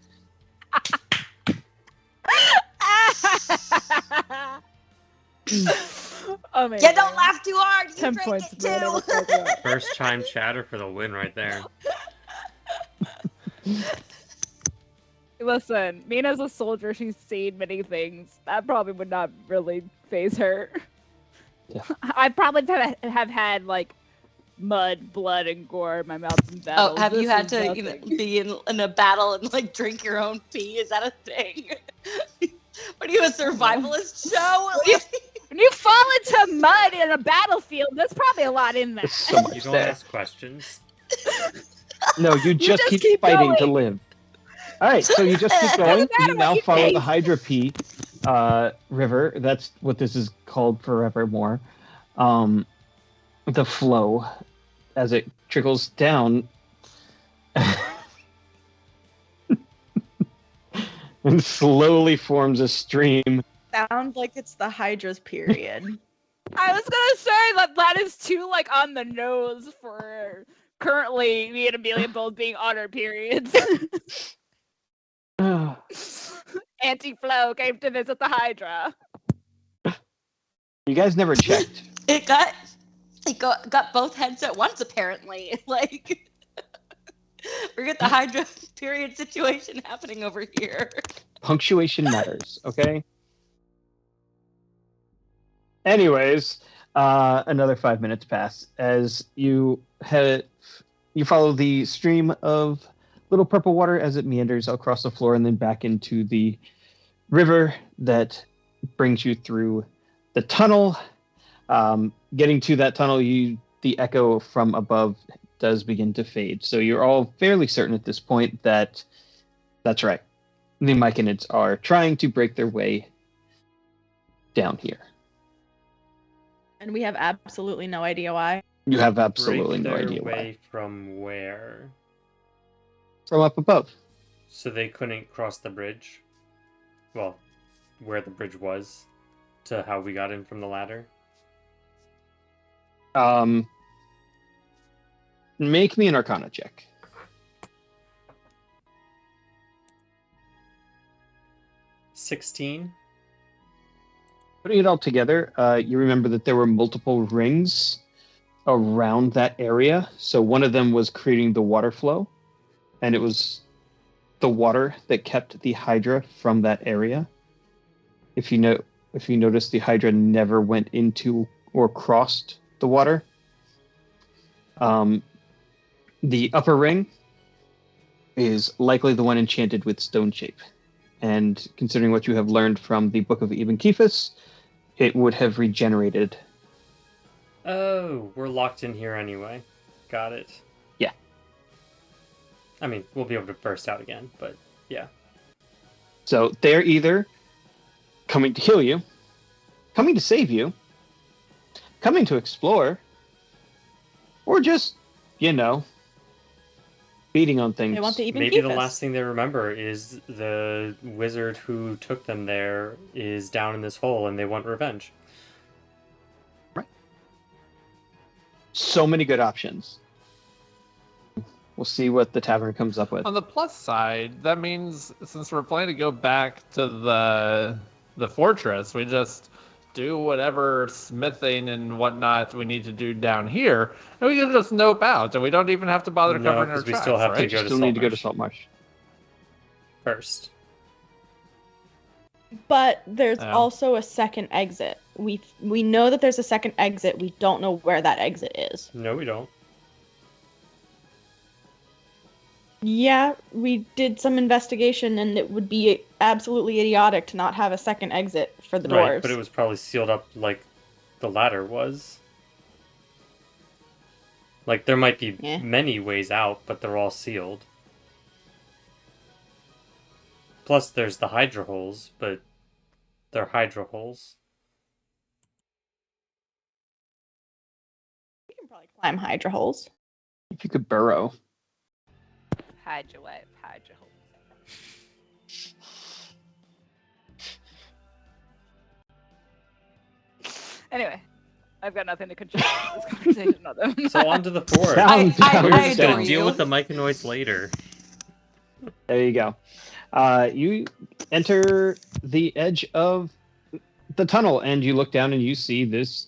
Amazing. Yeah, don't laugh too hard. You 10 drank points. it for whatever too. fuck that. First time chatter for the win right there. Listen, Mina's a soldier. She's seen many things. That probably would not really phase her. Yeah. I probably have had like mud, blood, and gore in my mouth in battle. Oh, have you This had is to nothing. be in a battle and like drink your own pee? Is that a thing? What are you, a survivalist show? When you fall into mud in a battlefield, there's probably a lot in there. There's so much You don't there. ask questions. No, you just just keep keep fighting to going. live. All right, so you just keep going. Doesn't matter You now what you follow the taste. Hydra P river. That's what this is called forevermore. The flow as it trickles down and slowly forms a stream. Sounds like it's the Hydra's period. I was gonna say that is too like on the nose for currently me and Amelia both being on our periods. Anti-Flow came to visit the Hydra. You guys never checked. It got both heads at once apparently. Like we got the Hydra period situation happening over here. Punctuation matters, okay? Anyways, another 5 minutes pass as you follow the stream of little purple water as it meanders across the floor and then back into the river that brings you through the tunnel. Getting to that tunnel, the echo from above does begin to fade. So you're all fairly certain at this point that that's right. The Myconids are trying to break their way down here. And we have absolutely no idea why. You have absolutely Break no their idea why. way from where? From up above. So they couldn't cross the bridge? Well, where the bridge was to how we got in from the ladder? Make me an Arcana check. 16? Putting it all together, you remember that there were multiple rings around that area. So one of them was creating the water flow, and it was the water that kept the Hydra from that area. If you notice, the Hydra never went into or crossed the water. The upper ring is likely the one enchanted with stone shape. And considering what you have learned from the Book of Ibn Kephis, it would have regenerated. Oh, we're locked in here anyway. Got it. Yeah. I mean, we'll be able to burst out again, but yeah. So they're either coming to kill you, coming to save you, coming to explore, or just, feeding on things. They want to even Maybe keep the us. last thing they remember is the wizard who took them there is down in this hole and they want revenge. So many good options. We'll see what the tavern comes up with. On the plus side, that means since we're planning to go back to the fortress, we just do whatever smithing and whatnot we need to do down here, and we can just nope out, and we don't even have to bother No, covering our 'cause we tracks, still have to right? go to Still need to go to Saltmarsh. Saltmarsh. First. But there's Yeah. also a second exit. We know that there's a second exit. We don't know where that exit is. No, we don't. Yeah, we did some investigation, and it would be absolutely idiotic to not have a second exit for the Right, doors. but it was probably sealed up like the ladder was. Like, there might be Yeah. many ways out, but they're all sealed. Plus, there's the Hydra holes, but they're Hydra holes. We can probably climb Hydra holes. If you could burrow. Hide your wife, hide your hole. Anyway, I've got nothing to contribute to this conversation other than So on to the forge. Sound I We're just adore gonna deal you. with the Myconoids later. There you go. You enter the edge of the tunnel, and you look down and you see this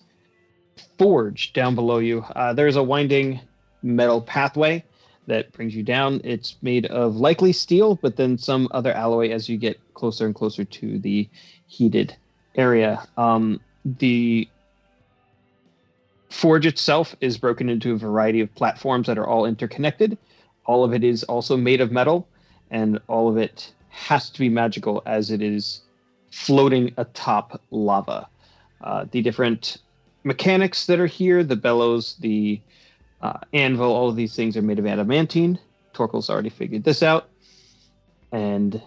forge down below you. There's a winding metal pathway that brings you down. It's made of likely steel, but then some other alloy as you get closer and closer to the heated area. The forge itself is broken into a variety of platforms that are all interconnected. All of it is also made of metal, and all of it has to be magical as it is floating atop lava. The different mechanics that are here, the bellows, the anvil, all of these things are made of adamantine. Torkel's already figured this out. And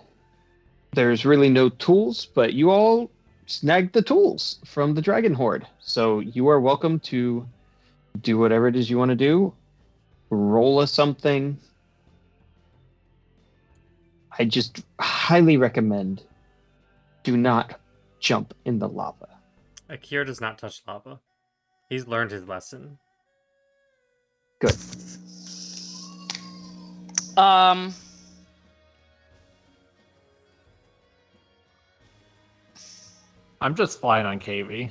there's really no tools, but you all snagged the tools from the Dragon Horde. So you are welcome to do whatever it is you want to do. Roll a something. I just highly recommend do not jump in the lava. Akira does not touch lava. He's learned his lesson. Good. I'm just flying on KV.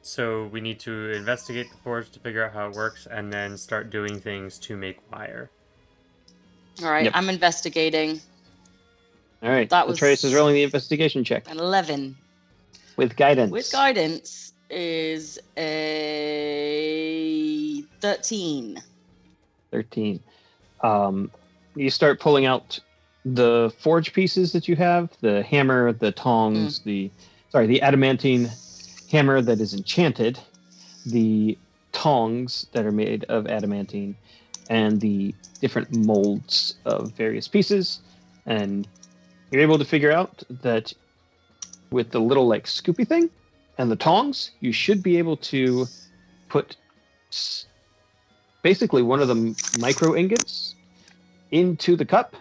So we need to investigate the forge to figure out how it works, and then start doing things to make wire. All right, Yep. I'm investigating. All right. That Atreus is was- rolling the investigation check An 11 with guidance. with guidance is a 13. 13. You start pulling out the forge pieces that you have, the hammer, the tongs, the adamantine hammer that is enchanted, the tongs that are made of adamantine, and the different molds of various pieces. And you're able to figure out that with the little like scoopy thing and the tongs, you should be able to put basically one of the micro ingots into the cup,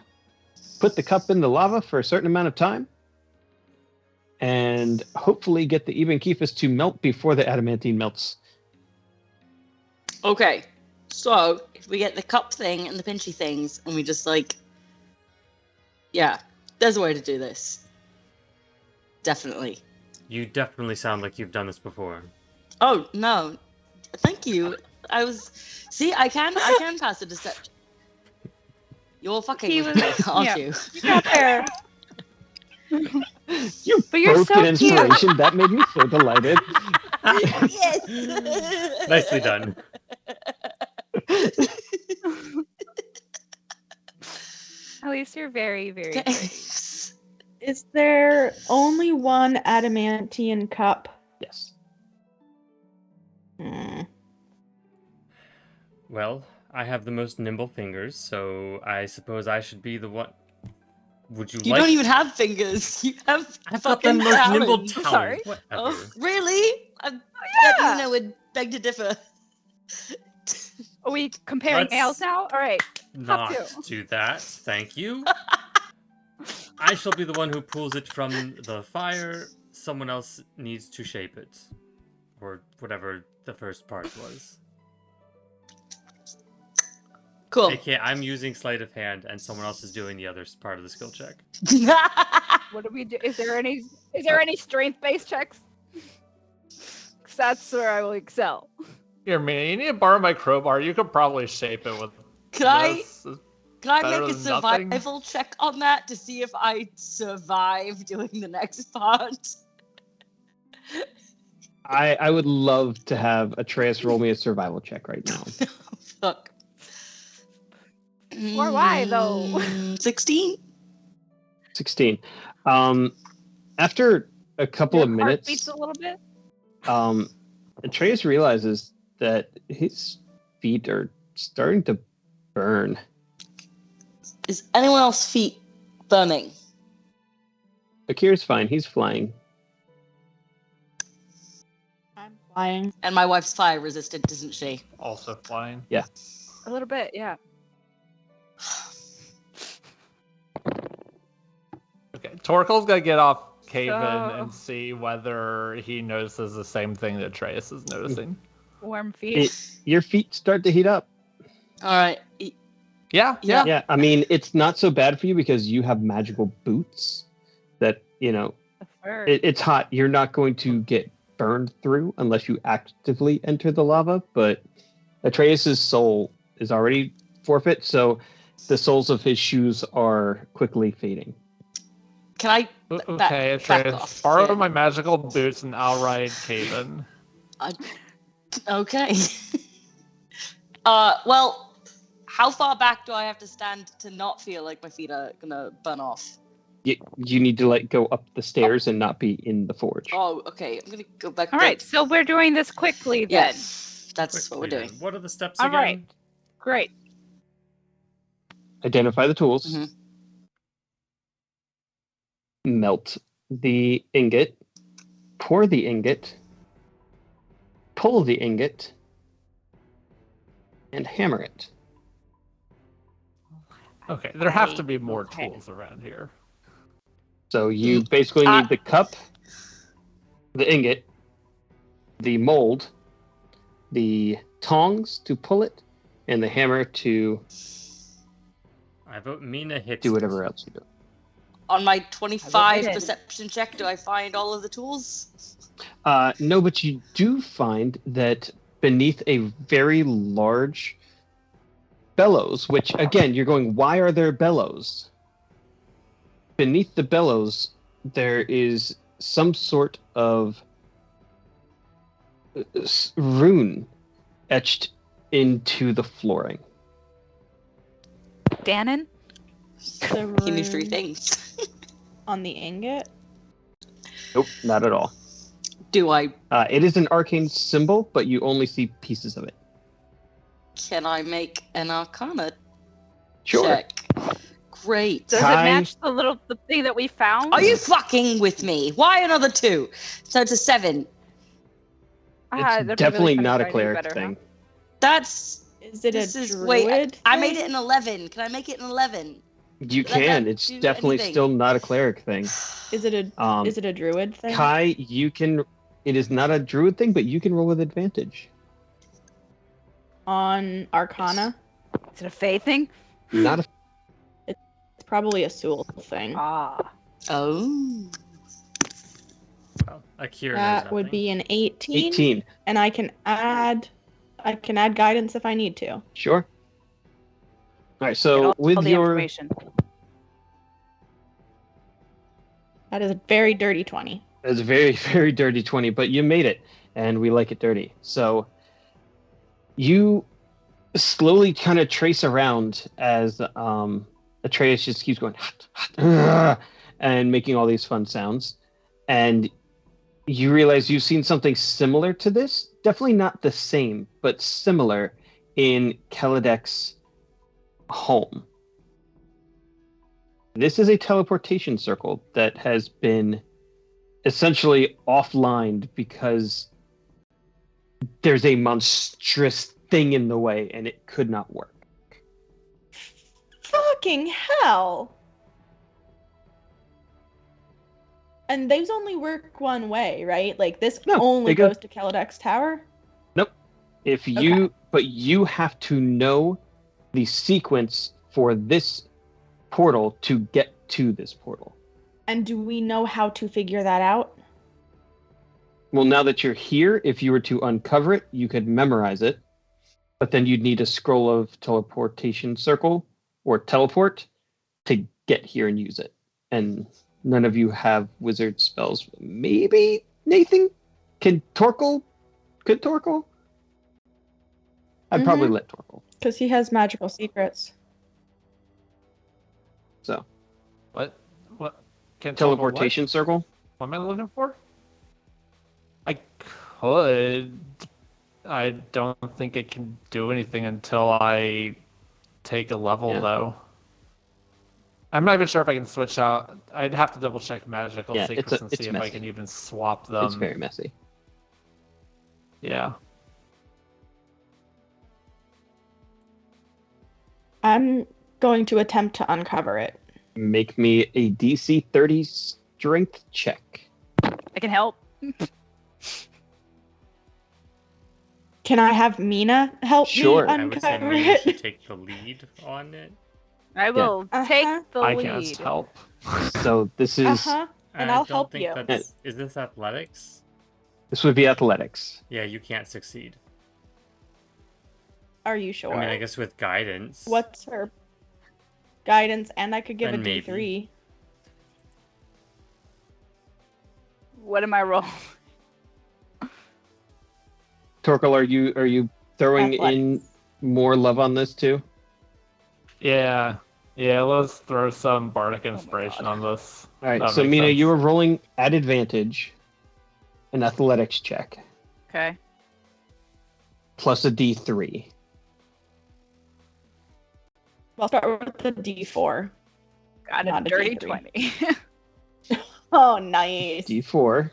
put the cup in the lava for a certain amount of time, and hopefully get the Eben Kephis to melt before the adamantine melts. Okay, so if we get the cup thing and the pinchy things, and we just yeah, there's a way to do this. Definitely. You definitely sound like you've done this before. Oh no, thank you. I can pass a deception. You're fucking He with was- me, aren't yeah. you? You got there. You But you're both so get cute. inspiration. That made me so delighted. Yes. Nicely done. At least you're very, very Okay. brave. Is there only one adamantine cup? Yes. Hmm. Well, I have the most nimble fingers, so I suppose I should be the one. Would you You like? don't even have fingers. You have I've got the fucking most nimble talons. talons. Sorry. Whatever. Oh, really? I Yeah. Mina would beg to differ. Are we comparing Let's nails now? All right. Not two. do that. Thank you. I shall be the one who pulls it from the fire. Someone else needs to shape it. Or whatever the first part was. Cool. AKA, I'm using sleight of hand and someone else is doing the other part of the skill check. What do we do? Is there any strength-based checks? 'Cause that's where I will excel. Here, Mina, you need to borrow my crowbar. You could probably shape it with Can I this. can I better make a than nothing. survival check on that to see if I survive doing the next part? I would love to have Atreus roll me a survival check right now. Fuck. Or why, though? 16? 16. After a couple of Your heart minutes, beats a little bit. Atreus realizes that his feet are starting to burn. Is anyone else's feet burning? Akira's fine. He's flying. I'm flying. And my wife's fire resistant, isn't she? Also flying. A little bit, yeah. Okay, Torkel's gonna get off Caven So- and see whether he notices the same thing that Atreus is noticing. Warm feet. Your feet start to heat up. All right. Yeah. Yeah, I mean, it's not so bad for you because you have magical boots that, The fur. it's hot. You're not going to get burned through unless you actively enter the lava, but Atreus's soul is already forfeit, so the soles of his shoes are quickly fading. Can I? Okay, back Atreus, off. borrow Yeah. my magical boots and I'll ride Caven. Okay. Well, how far back do I have to stand to not feel like my feet are gonna burn off? You need to go up the stairs and not be in the forge. Oh, okay. I'm gonna go back. All right, so we're doing this quickly Yeah, then. that's what we're Quickly doing. then. What are the steps All again? right. Great. Identify the tools. Mhm. Melt the ingot. Pour the ingot. Pull the ingot. And hammer it. Okay, there have to be Right, more okay. tools around here. So you basically need the cup, the ingot, the mold, the tongs to pull it, and the hammer to I vote Mina hits do it. whatever else you do. On my 25 did. perception check, do I find all of the tools? No, but you do find that beneath a very large bellows, which again, you're going, why are there bellows? Beneath the bellows, there is some sort of rune etched into the flooring. Dannon? The He knew 3 rune things. on the ingot. Nope, not at all. Do I? It is an arcane symbol, but you only see pieces of it. Can I make an Arcana Sure. check? Great. Does Kai- it match the thing that we found? Are you fucking with me? Why another 2? So it's a 7. Ah, It's that'd be really definitely funny not if a I knew cleric better, huh? thing. That's Is it this a is druid? wait. I made thing? it an 11. Can I make it an 11? You Does that can. not It's do definitely anything? still not a cleric thing. Is it a is it a druid thing? Kai, you can. It is not a druid thing, but you can roll with advantage. On Arcana? Is it a Fae thing? Not a. It's probably a Soul thing. Ah. Oh. Well, Akira knows That would nothing. be an 18, 18. and I can add guidance if I need to. Sure. All right. Get So all with the your information. That is a very dirty 20. it's a very very dirty 20, but you made it, and we like it dirty. So you slowly kind of trace around as Atreus just keeps going and making all these fun sounds, and you realize you've seen something similar to this. Definitely not the same, but similar in Kelidek's home. This is a teleportation circle that has been essentially offlined because there's a monstrous thing in the way and it could not work. Fucking hell! And those only work one way, right? Like this No, only they go- goes to Kaladex Tower? If you, but you have to know the sequence for this portal to get to this portal. And do we know how to figure that out? Well, now that you're here, if you were to uncover it, you could memorize it, but then you'd need a scroll of teleportation circle or teleport to get here and use it. And none of you have wizard spells. Maybe Nathan? Could Torkel? I'd probably Mhm. let Torkel. Because he has magical secrets. So, What? Can teleportation circle? What am I looking for? I could. I don't think it can do anything until I take a level, Yeah. though. I'm not even sure if I can switch out. I'd have to double check magical Yeah, secrets and it's see if I messy. can even swap It's them. very messy. Yeah. I'm going to attempt to uncover it. Make me a DC 30 strength check. I can help. Can I have Mina help Sure. me I I would say uncover Mina should it? take the lead on it. I will take Uh-huh. the I lead. can't help. So this is Uh-huh. And I I'll don't help think you. That's, is this athletics? this would be athletics. Yeah, you can't succeed. Are you sure? I mean, I guess with guidance. What's her guidance? And I could give Then a maybe. D3. What am I rolling? Torkel, are you throwing in Athletics. more love on this too? Yeah. Yeah, let's throw some bardic inspiration God. on this. All right. That So makes Mina, sense. you are rolling at advantage, an athletics check Okay. plus a D3. I'll start with the D4. Got a Not a dirty D3. 20. Oh, nice. D4.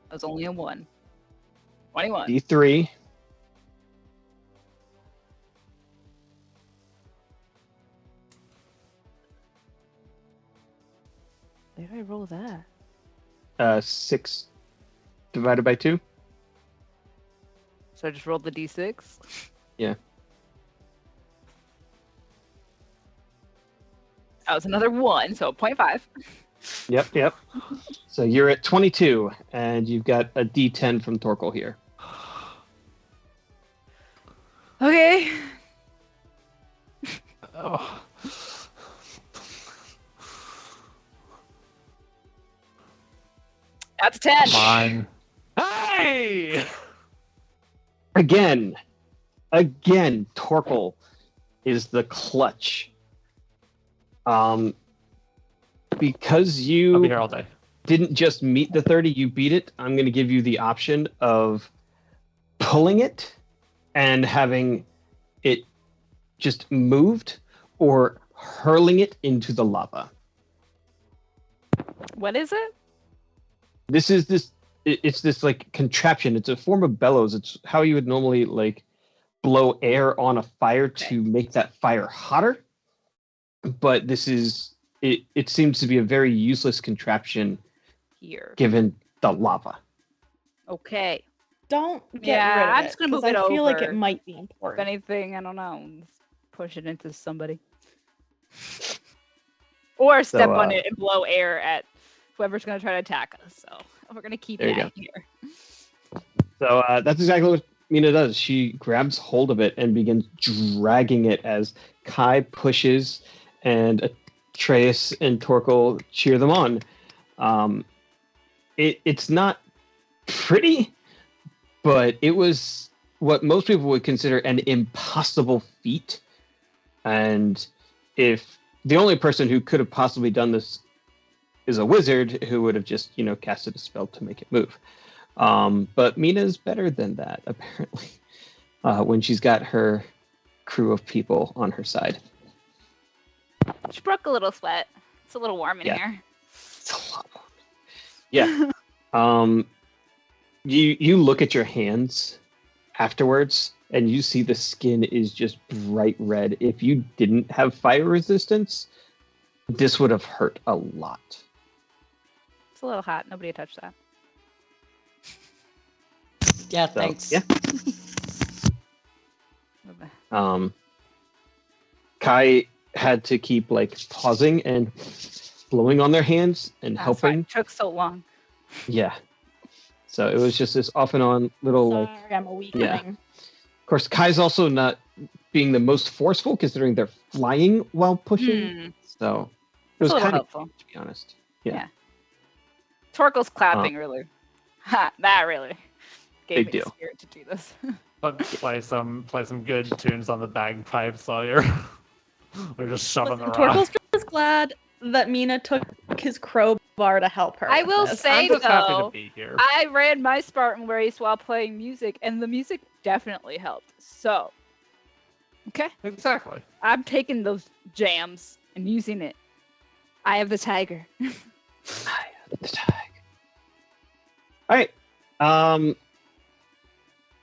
That was only a 1. 21. D3. Where did I roll that? 6 divided by 2. So I just rolled the d6? Yeah. That was another 1, so 0.5. Yep. So you're at 22, and you've got a D10 from Torkel here. Okay. Oh. That's a 10. Come on. Hey! Again, Torkel is the clutch. Because I'll you be here all day. didn't just meet the 30, you beat it. I'm going to give you the option of pulling it and having it just moved, or hurling it into the lava. What is it? It's this like contraption. It's a form of bellows. It's how you would normally like blow air on a fire to make that fire hotter. But this is it seems to be a very useless contraption Here. given the lava. Okay. Don't get Yeah, rid of I'm it, just gonna 'cause move it I feel like over. it might be If important. anything, I don't know. Just push it into somebody. Or step on it and blow air at whoever's going to try to attack us. So we're going to keep There you that here. So that's exactly what Mina does. She grabs hold of it and begins dragging it as Kai pushes and Atreus and Torkel cheer them on. It's not pretty, but it was what most people would consider an impossible feat. And if the only person who could have possibly done this is a wizard who would have just, casted a spell to make it move. But Mina's better than that, apparently, when she's got her crew of people on her side. She broke a little sweat. It's a little warm in Yeah. here. It's a lot more. Yeah. You look at your hands afterwards, and you see the skin is just bright red. If you didn't have fire resistance, this would have hurt a lot. It's a little hot. Nobody touched that. Yeah, So, thanks. yeah. Kai had to keep like pausing and blowing on their hands and That's why helping. it took so long. Yeah. So it was just this off and on little like. Sorry, I'm a weakling. Yeah. Of course, Kai's also not being the most forceful considering they're flying while pushing. So it was It's a little kind of helpful. to be honest. Torkel's clapping really. Ha, that really gave Big me deal. the spirit to do this. But play some good tunes on the bagpipes while you're we're just shoving the Listen, rock. Torkel's just glad that Mina took his crowbar to help her. I with will this. say, I'm just happy though, to be here. I ran my Spartan race while playing music, and the music definitely helped. So, okay, Exactly. I'm taking those jams and using it. I have the tiger. The tag. All right.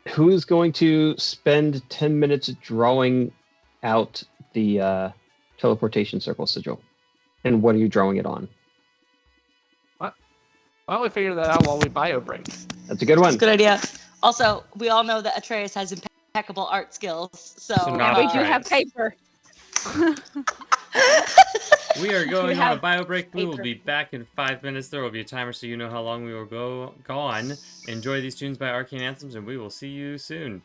Who's going to spend 10 minutes drawing out the teleportation circle sigil? And what are you drawing it on? Why don't we figure that out while we bio break? That's a good That's one. a good idea. Also, we all know that Atreus has impeccable art skills, so So not And we do have Atreus. paper. We are going on a have bio break. We will paper. be back in 5 minutes. There will be a timer so you know how long we will go on. Enjoy these tunes by Arcane Anthems, and we will see you soon.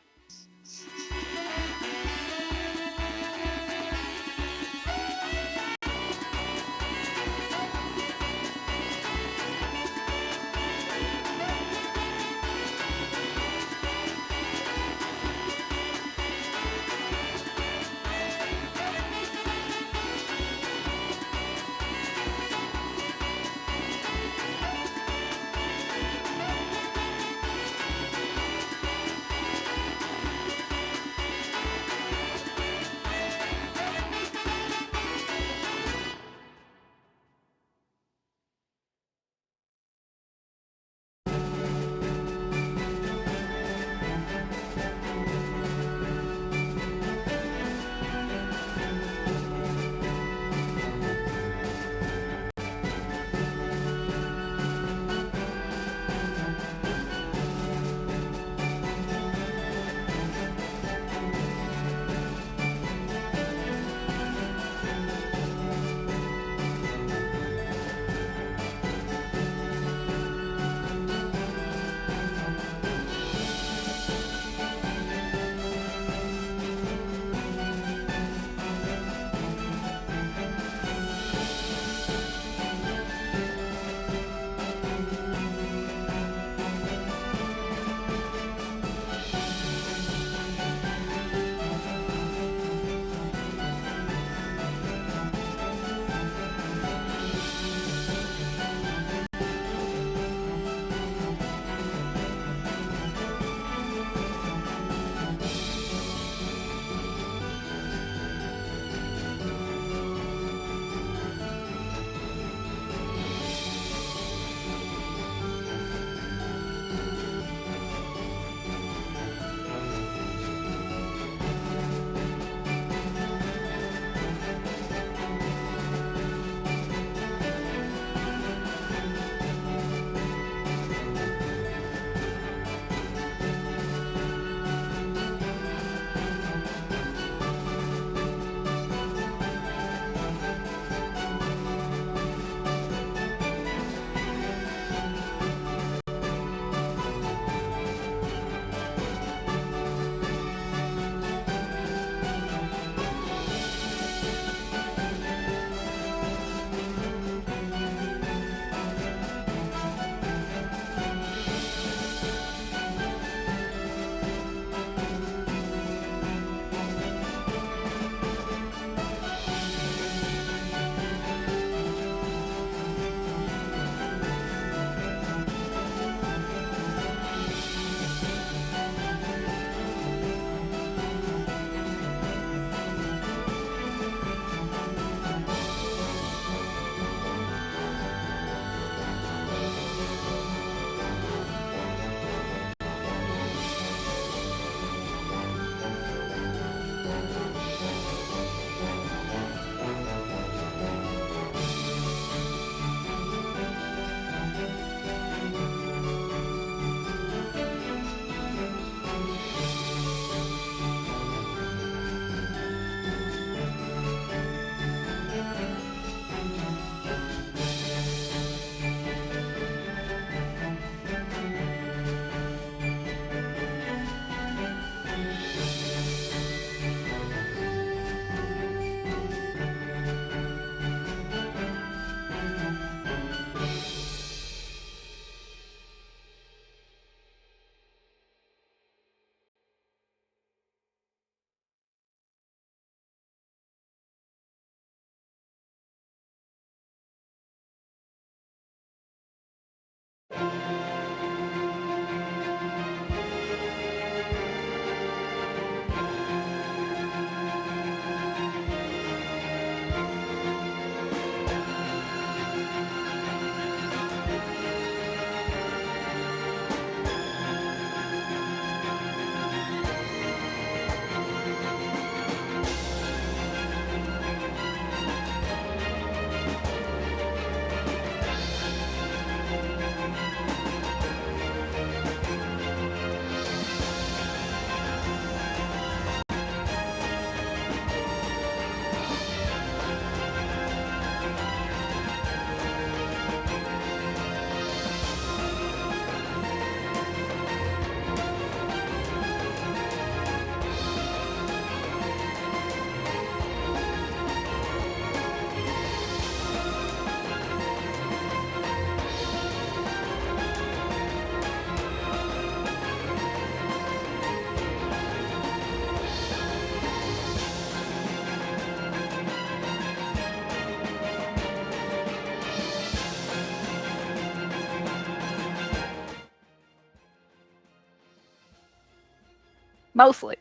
Mostly.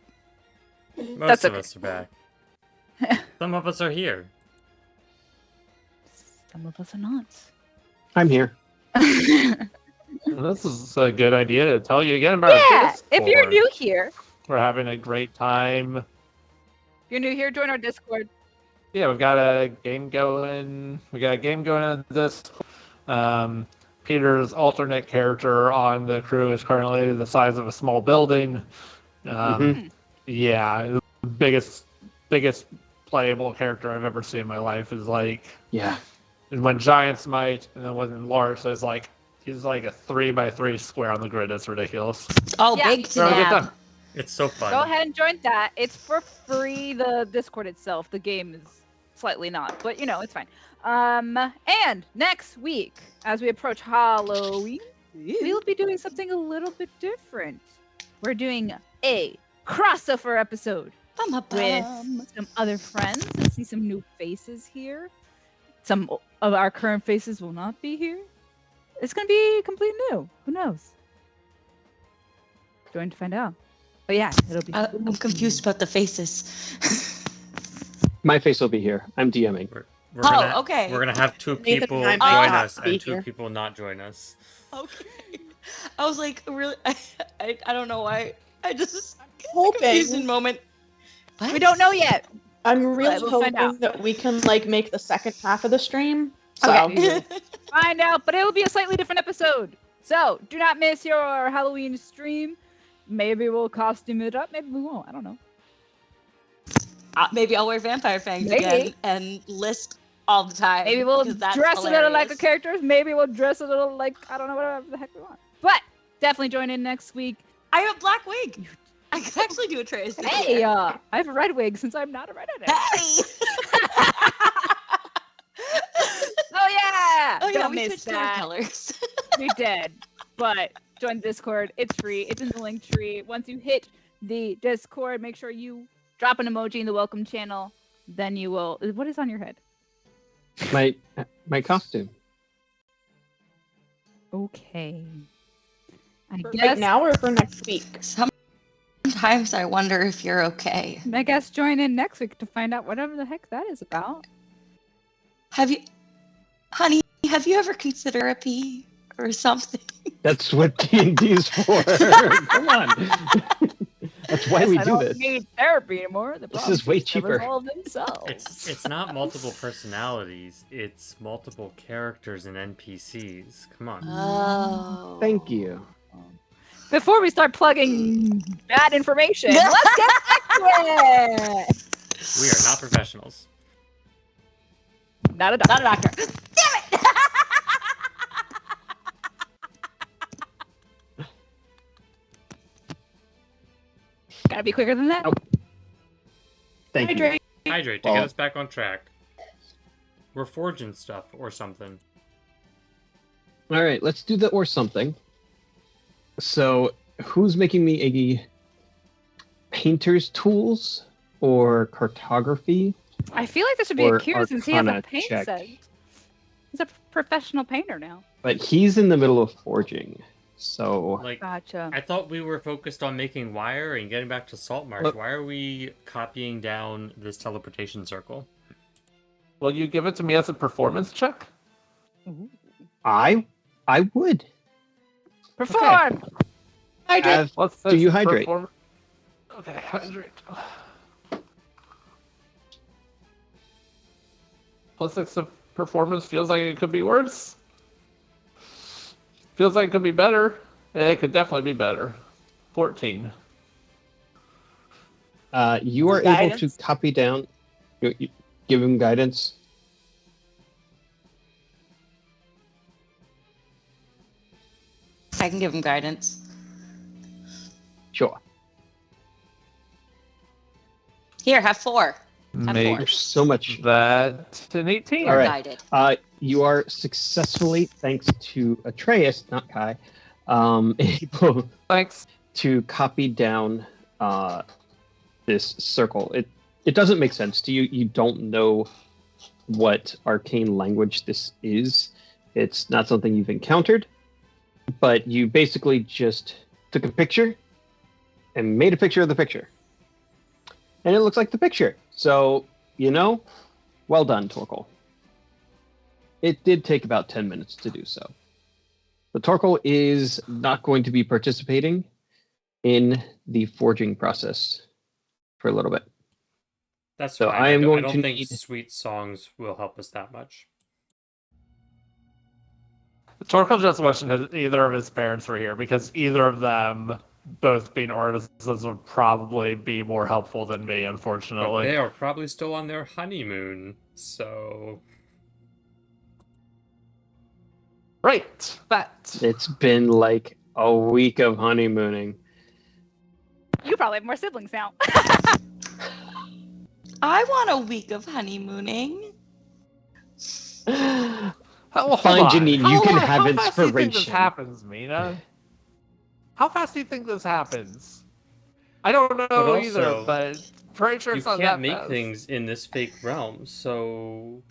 Most That's of okay. us are back. Some of us are here. Some of us are not. I'm here. This is a good idea to tell you again about Yeah, if you're Discord. new here, We're having a great time. join our Discord. Yeah, we've got a game going. We got a game going on this. Peter's alternate character on the crew is currently the size of a small building. Mhm. Yeah, the biggest playable character I've ever seen in my life is like Yeah. when Giants Might, and then when Lars is like he's like a 3x3 square on the grid. It's ridiculous. Oh, Yeah. big We're having a good snap. time. It's so fun. Go ahead and join that. It's for free. The Discord itself, the game is slightly not, but it's fine. And next week, as we approach Halloween, we'll be doing something a little bit different. We're doing a crossover episode with some other friends and see some new faces here. Some of our current faces will not be here. It's gonna be completely new. Who knows? Join to find out. But yeah, it'll be. I'm confused about the faces. My face will be here. I'm DMing. We're gonna, okay. We're gonna have two Nathan people and join I might us not be and two here. people not join us. Okay. I was like, really? I don't know why. I just Hoping. confusion moment. What? We don't know yet. I'm really we'll find hoping out. that we can like make the second half of the stream. So Okay. Find out, but it will be a slightly different episode. So do not miss your Halloween stream. Maybe we'll costume it up. Maybe we won't. I don't know. Maybe I'll wear vampire fangs Maybe. again and list all the time. Maybe we'll because that's dress a little like the hilarious. characters. Maybe we'll dress a little like I don't know whatever the heck we want. But definitely join in next week. I have a black wig. I could actually do a trace. this Hey, year. I have a red wig since I'm not a redhead. Hey! Oh yeah! Oh yeah, Don't we miss switched hair that. colors. We did. But join Discord. It's free. It's in the link tree. Once you hit the Discord, make sure you drop an emoji in the welcome channel. Then you will. What is on your head? My costume. Okay. I for guess. right now or for next week? Sometimes I wonder if you're okay. I guess join in next week to find out whatever the heck that is about. Honey, have you ever considered therapy or something? That's what D&D is for. Come on. That's why we I do don't this. need therapy anymore. The This is way problems cheaper. Resolve themselves. It's not multiple personalities. It's multiple characters and NPCs. Come on. Oh. Thank you. Before we start plugging bad information, let's get back to it. We are not professionals. Not a doctor. Not a doctor. Damn it! Gotta be quicker than that. Oh. Thank you. Hydrate. Hydrate to Well- get us back on track. We're forging stuff or something. All right, let's do the or something. So, who's making me a painter's tools or cartography? I feel like this would be Or a curious and see how the Arcana paint check. says. He's a professional painter now. But he's in the middle of forging, so Like, Gotcha. I thought we were focused on making wire and getting back to Saltmarsh. Look- Why are we copying down this teleportation circle? Will you give it to me as a performance check? I would. Perform! Hydrate. Have- Let's Do you hydrate? Okay, hydrate. +6 of performance feels like it could be worse. Feels like it could be better. It could definitely be better. 14. You are able to Guidance? copy down. You give him guidance. I can give him guidance. Sure. Here, have 4. Have Make four. There's so much. that an 18. All right. Guided. You are successfully, thanks to Atreus, not Kai, able Thanks. to copy down this circle. It doesn't make sense to you. You don't know what arcane language this is. It's not something you've encountered, but you basically just took a picture and made a picture of the picture. And it looks like the picture. So, well done, Torkel. It did take about 10 minutes to do so. But Torkel is not going to be participating in the forging process for a little bit. That's So fine. I am going don't to think need- sweet songs will help us that much. Torkel just wished that either of his parents were here because either of them, both being artisans, would probably be more helpful than me, But unfortunately. they are probably still on their honeymoon, so Right. But It's been like a week of honeymooning. You probably have more siblings now. I want a week of honeymooning. Fine, hold Janine, you can have how fast do you think this inspiration. happens, Mina? How fast do you think this happens? I don't know But either, also, but pretty sure you it's not can't that make fast. things in this fake realm. So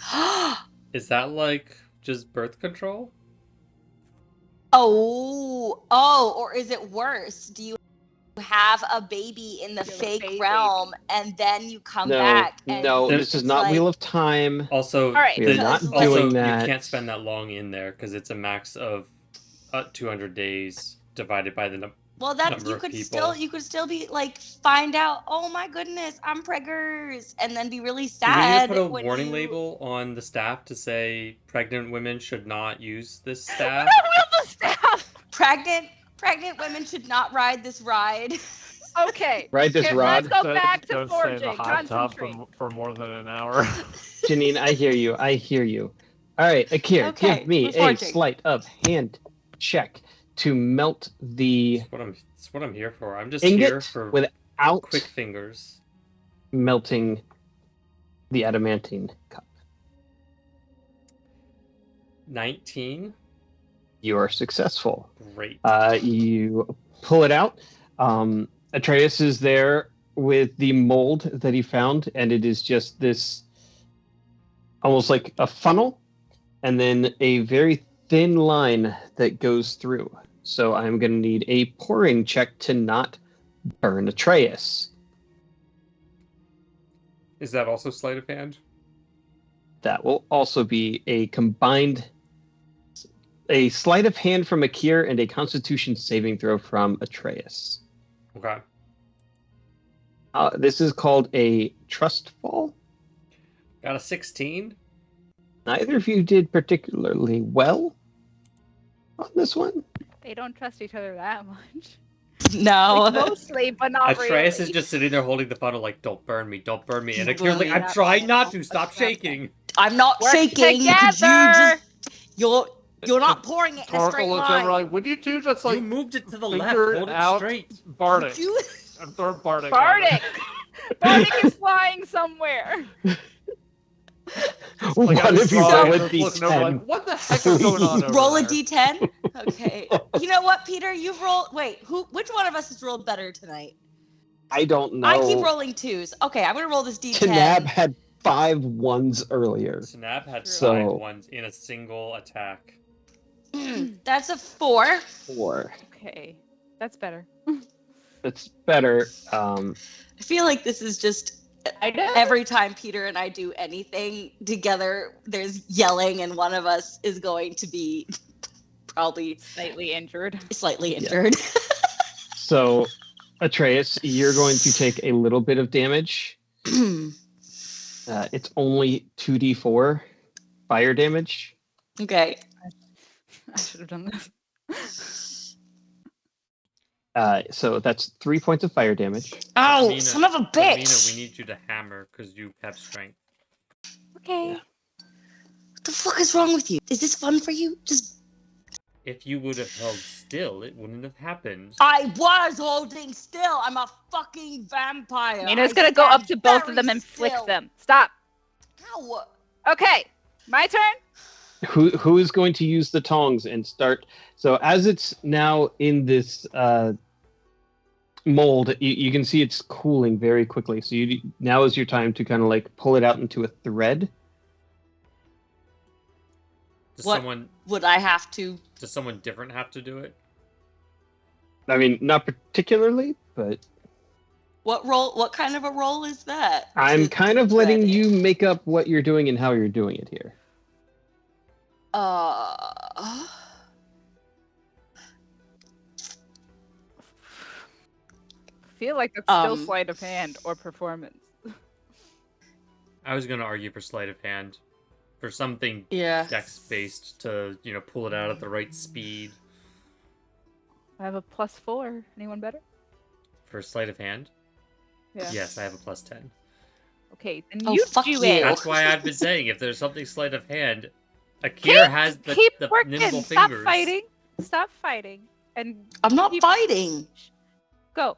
is that like just birth control? Or is it worse? Do you have a baby in the You're a fake baby. realm and then you come No, back and no, There's- this is not like- Wheel of Time. Also, All right, We are so- not Also, doing also, that. you can't spend that long in there because it's a max of 200 days divided by the number. well, that's number you of could people. still be like find out. Oh my goodness, I'm preggers, and then be really Do we sad. need to put a when warning you- label on the staff to say pregnant women should not use this staff? Will the staff? Pregnant women should not ride this ride. Okay. Right, this Here, rod. let's go back to Don't stay in the forging. hot tub Concentrate. for more than an hour. Janine, I hear you. All right, Akir, Okay, give me we're a forging. sleight of hand check to melt the It's what I'm here for. I'm just ingot here for without quick fingers. melting the adamantine cup. 19. You are successful. Great. You pull it out. Atreus is there with the mold that he found, and it is just this almost like a funnel, and then a very thin line that goes through. So I'm going to need a pouring check to not burn Atreus. Is that also sleight of hand? That will also be a sleight of hand from Akir and a Constitution saving throw from Atreus. Okay. This is called a trust fall. Got a 16. Neither of you did particularly well on this one. They don't trust each other that much. No. Like, mostly, but not Atreus really. is just sitting there holding the funnel like, don't burn me. And Akir's like, Bully. I'm trying not to. Stop shaking. I'm not Work shaking. together. You're not pouring it in a Torkel straight looks over line. like, would you two just You like moved it to the figure left. it Hold it out? straight. Bardic? You- I'm throwing Bardic. on Bardic! it. Bardic is flying somewhere. One Like, I'm of you just roll a looking over d10. like, what the heck is going on over roll a there? d10. Okay. You know what, Peter? You've rolled. Wait, which one of us has rolled better tonight? I don't know. I keep rolling 2s. Okay, I'm gonna roll this d10. Tanab had 5 1s earlier. Snap had So- 5 ones in a single attack. That's a 4. 4. Okay, that's better. That's better. I feel like this is just every time Peter and I do anything together, there's yelling, and one of us is going to be probably Slightly injured. slightly injured. So, Atreus, you're going to take a little bit of damage. It's only 2d4 fire damage. Okay. I should have done this. So that's 3 points of fire damage. Oh, Mina- son of a Mina, bitch! we need you to hammer because you have strength. Okay. Yeah. What the fuck is wrong with you? Is this fun for you? Just If you would have held still, it wouldn't have happened. I was holding still. I'm a fucking vampire. Mina's I gonna go up stand to both of very them and flick still. them. Stop. Ow. Okay, my turn. Who is going to use the tongs and start? So as it's now in this mold, you can see it's cooling very quickly. So now is your time to kind of like pull it out into a thread. Does What? someone Would I have to? does someone different have to do it? I mean, not particularly, but What role? What kind of a role is that? I'm To kind of letting thread it? you make up what you're doing and how you're doing it here. Feel like that's still Um, sleight of hand or performance. I was gonna argue for sleight of hand, for something Yeah. dex based to pull it out at the right speed. I have a +4. Anyone better? For sleight of hand, Yeah. yes, I have a +10. Okay, then Oh, you fuck do you. it. That's why I've been saying if there's something sleight of hand, Akira has the Keep the working. nimble Stop fingers. fighting. Stop fighting. And I'm not keep- fighting. go,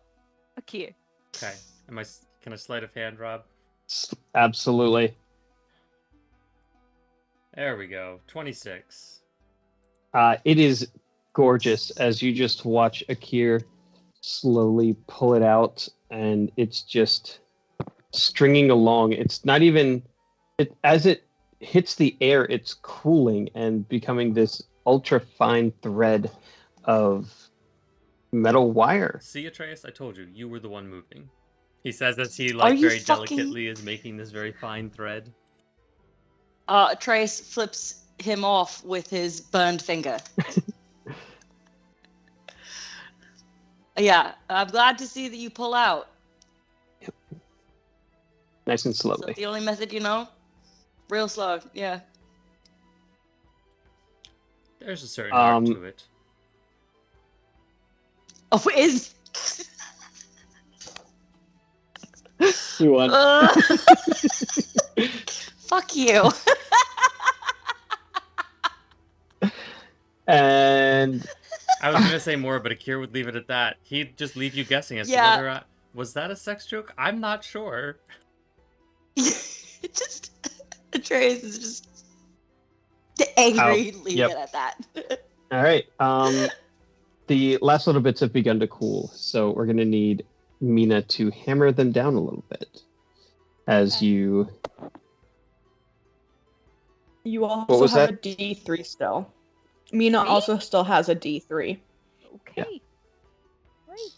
Akir. Okay, can I sleight of hand, Rob? Absolutely. There we go. 26. It is gorgeous as you just watch Akir slowly pull it out, and it's just stringing along. It's not even as it hits the air, it's cooling and becoming this ultra fine thread of metal wire. See, Atreus, I told you, you were the one moving. He says as he Are you very fucking- delicately is making this very fine thread. Trace flips him off with his burned finger. Yeah, I'm glad to see that you pull out. Nice and Is that slowly. the only method you know? Real slow, yeah. There's a certain art to it. Oh, is. You won. Fuck you. And I was gonna say more, but Akira would leave it at that. He'd just leave you guessing as Yeah. to whether was that a sex joke? I'm not sure. It just. Atreus is just. Angry, leave yep. it at that. all right. The last little bits have begun to cool, so we're gonna need Mina to hammer them down a little bit as Okay. you. You also was have that? a D3 still. Mina Me? also still has a D3. Okay. Great.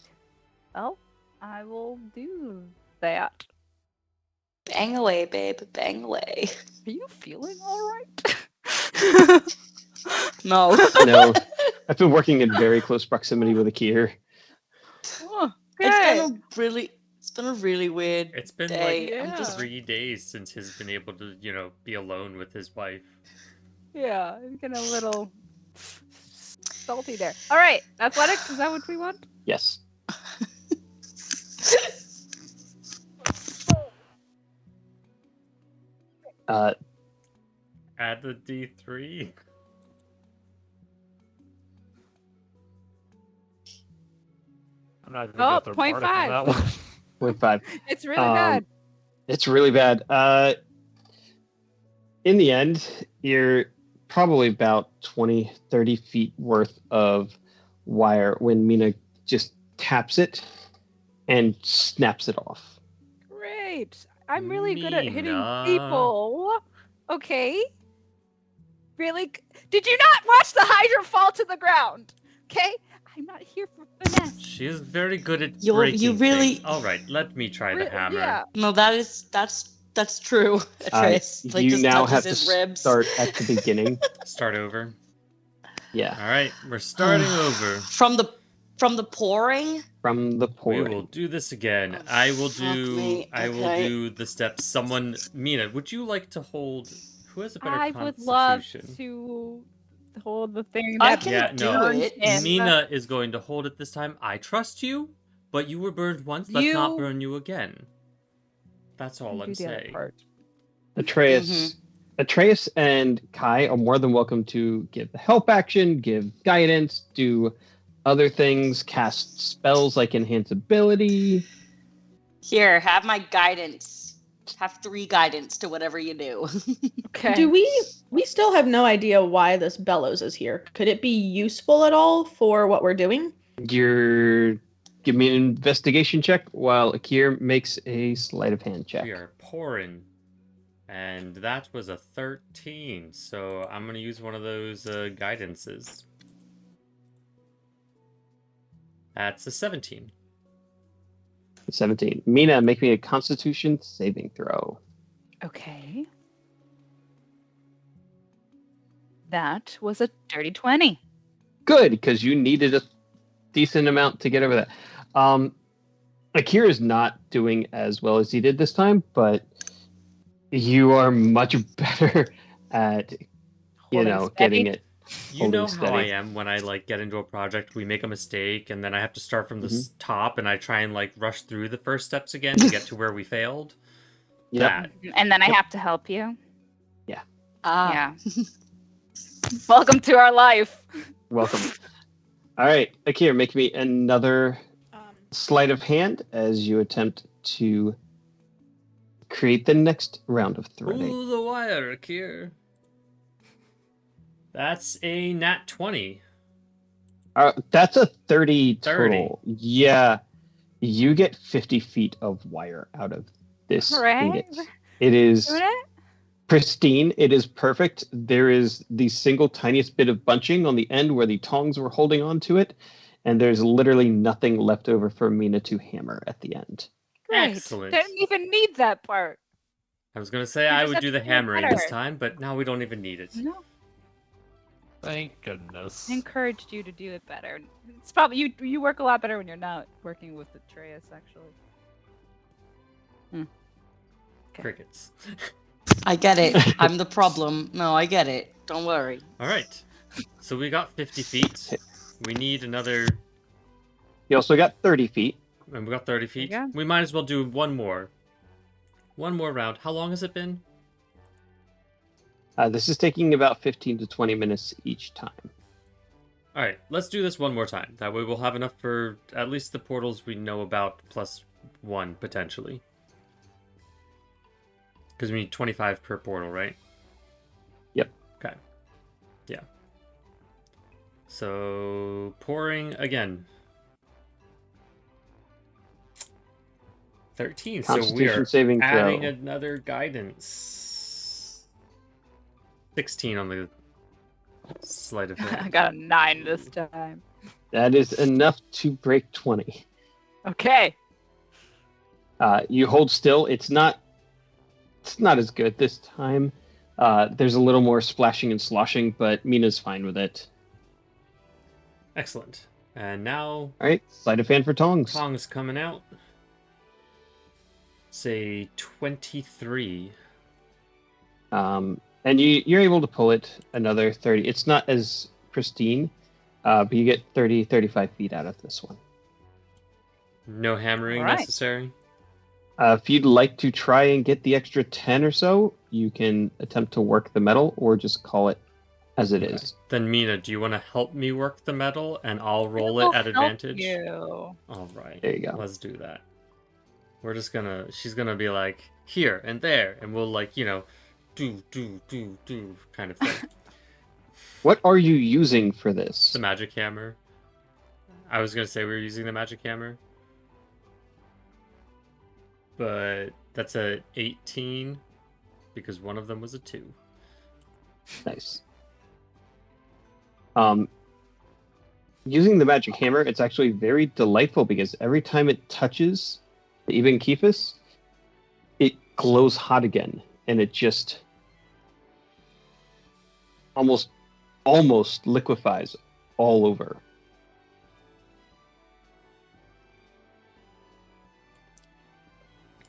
Well, I will do that. Bang away, babe. Bang away. Are you feeling all right? No. No, I've been working in very close proximity with Akir. Oh, It's been a really weird It's been day. like Yeah. just 3 days since he's been able to, be alone with his wife. yeah, I'm getting a little salty there. All right, athletics. Is that what we want? Yes. Add the D3. I'm not Oh, gonna go through 0.5. that one. 0.5. It's really Um, bad. It's really bad. In the end, you're probably about 20, 30 feet worth of wire when Mina just taps it and snaps it off. Great. I'm really good at hitting Mina. people. Okay. really? Did you not watch the Hydra fall to the ground? Okay, I'm not here for finesse. She is very good at You breaking really- things. All right, let me try the hammer. Yeah. No, that's true. Atreus like you just now touches have to his ribs. start at the beginning. Start over. Yeah, All right, we're starting over. From the pouring. from the We pouring. will do this again. Oh, I will fuck do. me. I will Okay. do the steps. Someone, Mina, would you like to hold? Who has a better I would love constitution? to hold the thing. I that can Yeah, do no. it. And Mina is going to hold it this time. I trust you, but you were burned once. Let's not You- burn you again. That's all I'm do the other saying. part. Atreus, Atreus and Kai are more than welcome to give the help action, give guidance, do other things, cast spells like enhance ability. Here, have my guidance. Have 3 guidance to whatever you do. Okay. Do we still have no idea why this bellows is here? Could it be useful at all for what we're doing? Give me an investigation check while Akir makes a sleight of hand check. We are pouring. And that was a 13. So I'm going to use one of those guidances. That's a 17. 17. Mina, make me a Constitution saving throw. Okay. That was a dirty 20. Good, because you needed a decent amount to get over that. Akira is not doing as well as he did this time, but you are much better at, Holding getting steady. it. You know Holding how I steady. am when I get into a project, we make a mistake, and then I have to start from the Mm-hmm. top, and I try and rush through the first steps again to get to where we failed. Yep. That. And then I have to help you. Ah. Yeah. Welcome to our life. Welcome. All right, Akira, make me another sleight of hand as you attempt to create the next round of threading. Pull the wire, Akir. That's a nat 20. That's a 30 30. total. Yeah, you get 50 feet of wire out of this Right. ingot. It is Doing it? pristine. It is perfect. There is the single tiniest bit of bunching on the end where the tongs were holding on to it, and there's literally nothing left over for Mina to hammer at the end. Great. Excellent. Didn't even need that part. I was going to say You I just would have do to the do it hammering this better. time, but now we don't even need it. No. Thank goodness. I encouraged you to do it better. It's probably you work a lot better when you're not working with Atreus, actually. Okay. Crickets. I get it. I'm the problem. No, I get it. Don't worry. All right. So we got 50 feet. We need another, You also got 30 feet. and we got 30 feet. go. We might as well do one more. One more round. How long has it been? This is taking about 15 to 20 minutes each time. All right, let's do this one more time. That way we'll have enough for at least the portals we know about plus 1 potentially. Because we need 25 per portal, right? Yep. Okay. Yeah. So pouring again. 13. So we Constitution are saving adding throw. another guidance. 16 on the sleight of I hand. got a 9 this time. That is enough to break 20. Okay. You hold still. It's not as good this time. There's a little more splashing and sloshing, but Mina's fine with it. Excellent. And now All right, sleight of hand for tongs. Tong's coming out. Say 23. And you're able to pull it another 30. It's not as pristine, but you get 30, 35 feet out of this one. No hammering All right. necessary. If you'd like to try and get the extra 10 or so, you can attempt to work the metal or just call it as it is. Then Mina, do you want to help me work the metal and I'll roll I'll it at help advantage? You. All right. There you go. Let's do that. We're just gonna. She's gonna be like here and there, and we'll do kind of thing. What are you using for this? The magic hammer. I was gonna say we were using the magic hammer, but that's a 18 because one of them was a 2. Nice. Using the magic hammer, it's actually very delightful because every time it touches the Ibn Kephis, it glows hot again, and it just almost liquefies all over.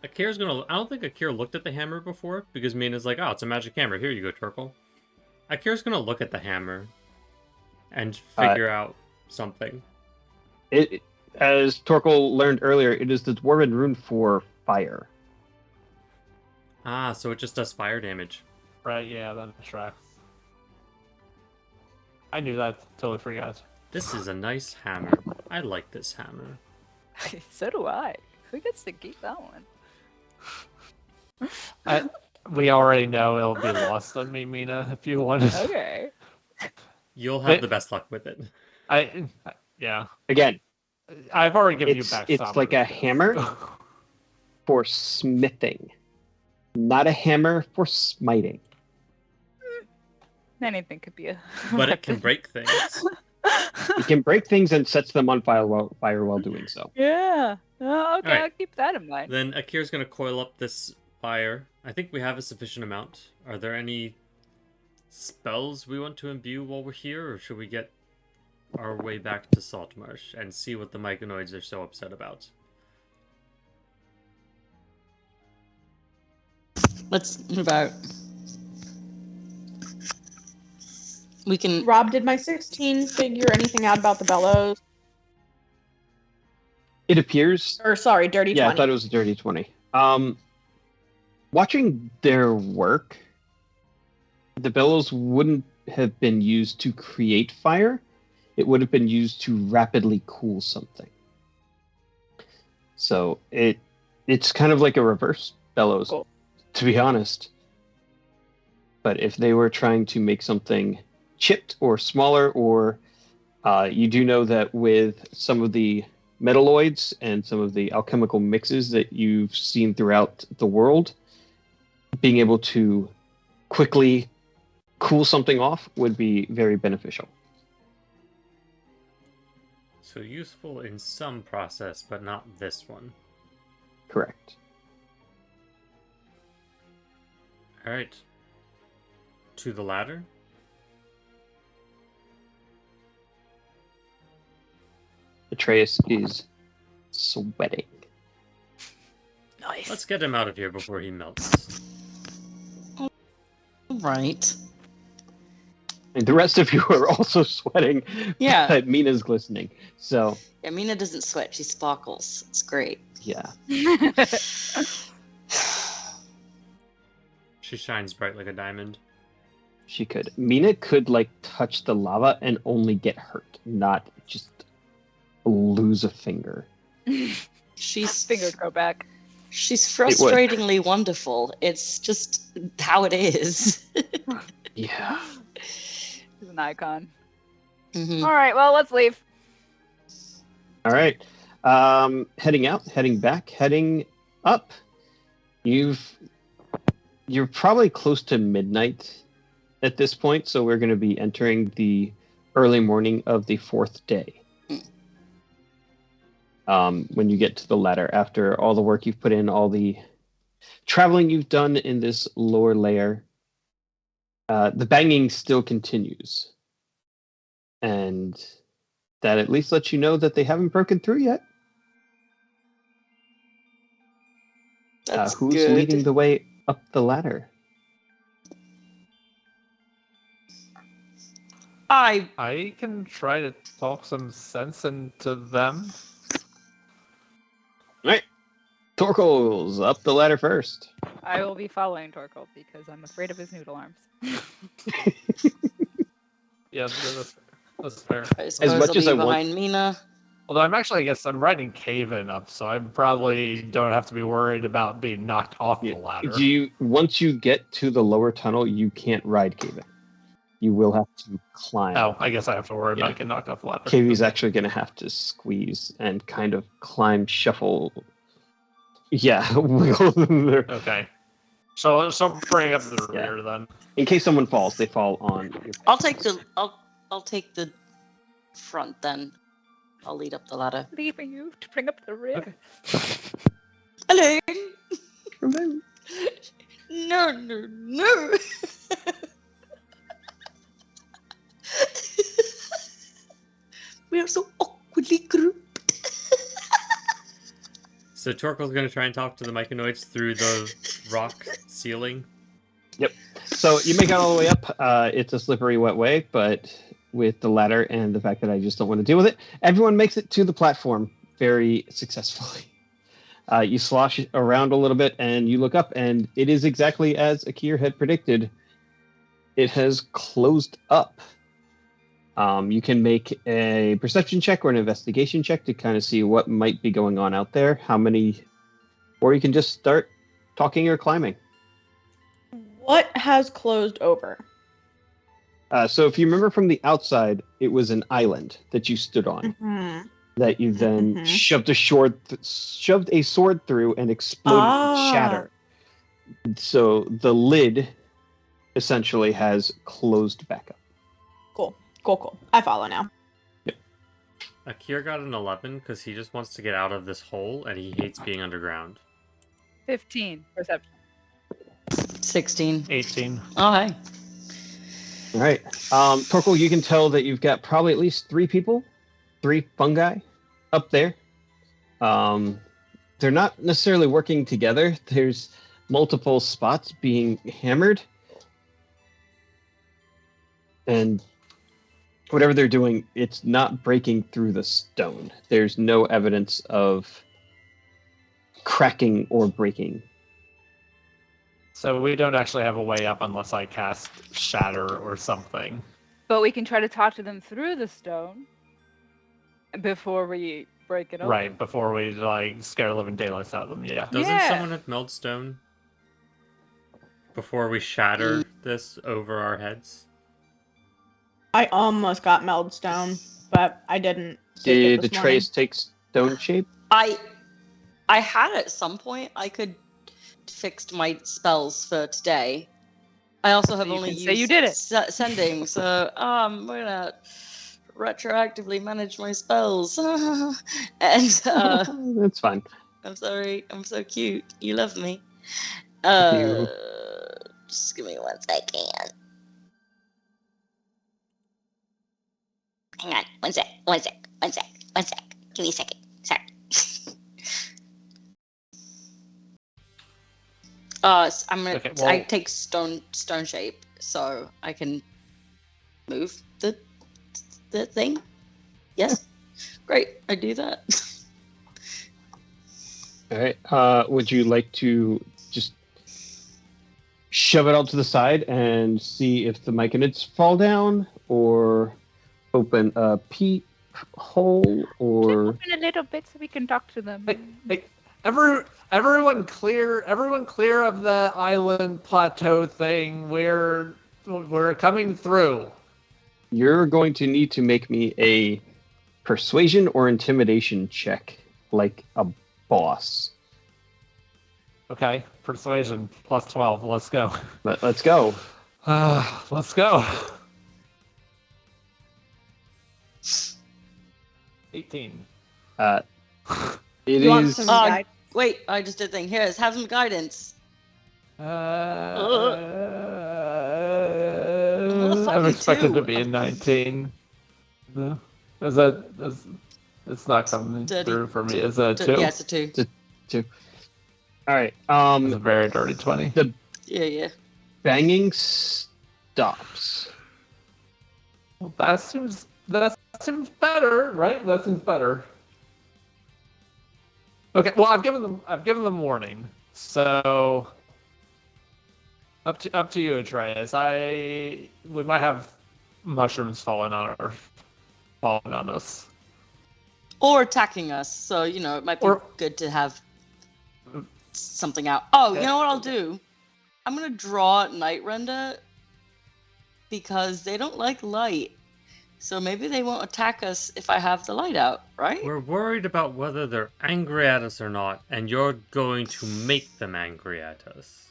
Akira's gonna. I don't think Akira looked at the hammer before because Mina's like, "Oh, it's a magic hammer. Here you go, Torkel." Akira's gonna look at the hammer and figure out something. It, as Torkel learned earlier, it is the dwarven rune for fire. Ah, so it just does fire damage. Right, yeah, that's right. I knew that. Totally forgot. This is a nice hammer. I like this hammer. So do I. Who gets to keep that one? We already know it'll be lost on me, Mina, if you want. Okay. You'll have the best luck with it. Yeah. Again, I've already given you it's back. like a hammer for smithing, not a hammer for smiting. Anything could be a. But it can break things. It can break things and sets them on fire while doing so. Yeah. Oh, okay, Alright. I'll keep that in mind. Then Akira's gonna coil up this fire. I think we have a sufficient amount. Are there any spells we want to imbue while we're here, or should we get our way back to Saltmarsh and see what the Myconoids are so upset about? Let's move out. We can. Rob, did my 16 figure anything out about the bellows? It appears. Or sorry, dirty 20. Yeah, I thought it was a dirty 20. Watching their work, the bellows wouldn't have been used to create fire. It would have been used to rapidly cool something. So it's kind of like a reverse bellows, Cool. to be honest. But if they were trying to make something chipped or smaller, or you do know that with some of the metalloids and some of the alchemical mixes that you've seen throughout the world, being able to quickly cool something off would be very beneficial. So useful in some process, but not this one. Correct. Alright. To the ladder? Atreus is sweating. Nice. Let's get him out of here before he melts. Right. And the rest of you are also sweating. Yeah. But Mina's glistening. So, Yeah, Mina doesn't sweat. She sparkles. It's great. yeah. She shines bright like a diamond. She could. Mina could, like, touch the lava and only get hurt, not just lose a finger. She's Fingers go back. She's frustratingly wonderful. It's just how it is. Yeah. She's an icon. Mhm. All right, well, let's leave. All right. Heading out, heading back, heading up. You're probably close to midnight at this point, so we're going to be entering the early morning of the fourth day. When you get to the ladder, after all the work you've put in, all the traveling you've done in this lower layer, the banging still continues. And that at least lets you know that they haven't broken through yet. That's Who's good. leading the way up the ladder? I can try to talk some sense into them. All right. Torkel's up the ladder first. I will be following Torkel because I'm afraid of his noodle arms. Yeah, that's fair. I suppose much I'll as be I want- behind Mina. Although I'm riding Caven up, so I probably don't have to be worried about being knocked off the ladder. Once you get to the lower tunnel, you can't ride Kaven. You will have to climb. Oh, I guess I have to worry Yeah. about getting knocked off the ladder. Kavi's actually going to have to squeeze and kind of climb, shuffle. Yeah, wiggle there. Okay. So bring up the Yeah. rear then. In case someone falls, they fall on. Your I'll take the I'll take the front then. I'll lead up the ladder. Leaving you to bring up the rear. Okay. Hello. No. We are so awkwardly grouped. So Torkel's going to try and talk to the Myconoids through the rock ceiling. So you make it all the way up. It's a slippery, wet way, but with the ladder and the fact that I just don't want to deal with it, everyone makes it to the platform very successfully. You slosh around a little bit, and you look up, and it is exactly as Akir had predicted. It has closed up. You can make a perception check or an investigation check to kind of see what might be going on out there, or you can just start talking or climbing. What has closed over? So if you remember from the outside, it was an island that you stood on. Mm-hmm. That you then Mhm. shoved a sword through and exploded and shattered. So the lid essentially has closed back up. Cool. I follow now. Akir got an 11 because he just wants to get out of this hole and he hates being underground. 15 perception. 16. 18. Oh, hey. All right. Torkel, you can tell that you've got probably at least 3 fungi up there. They're not necessarily working together. There's multiple spots being hammered. And whatever they're doing, it's not breaking through the stone. There's no evidence of cracking or breaking. So we don't actually have a way up unless I cast Shatter or something. But we can try to talk to them through the stone before we break it open. Right, before we like scare the living daylights out of them, yeah. Doesn't Yeah. someone have Meldstone before we shatter this over our heads? I almost got Meldstone, but I didn't. take it Did the this trace take stone shape? I had at some point I could fixed my spells for today. I also have So you only can used say you did it. Sending, so I'm gonna retroactively manage my spells. And That's fine. I'm sorry, I'm so cute. You love me. You. Just give me 1 second. Hang on, one sec. Give me a second. Sorry. I'm gonna. Okay, well- I take stone shape, so I can move the thing. Yes, great. I do that. All right. Would you like to just shove it all to the side and see if the myconids fall down, or open a peep hole, or Open a little bit so we can talk to them. Hey, everyone clear of the island plateau thing. We're coming through. you're going to need to make me a persuasion or intimidation check, like a boss. Okay, persuasion plus 12. Let's go. Let's go. Let's go. 18. It You want is. some Uh, guide? Wait, I just did a thing. Here, have some guidance. I'm fucking expected to two. be a 19. No, it's not coming Dirty. through for me. Is that a 2? Yeah, it's a 2. All right. It's a very dirty 20. Yeah. Banging stops. Well, that seems better, right? That seems better. Okay, well, I've given them warning. So up to you, Atreus. We might have mushrooms falling on us. Or attacking us. So, it might be Or- good to have something out. Oh, you know what I'll do? I'm going to draw Night Render because they don't like light. So maybe they won't attack us if I have the light out, right? We're worried about whether they're angry at us or not, and you're going to make them angry at us.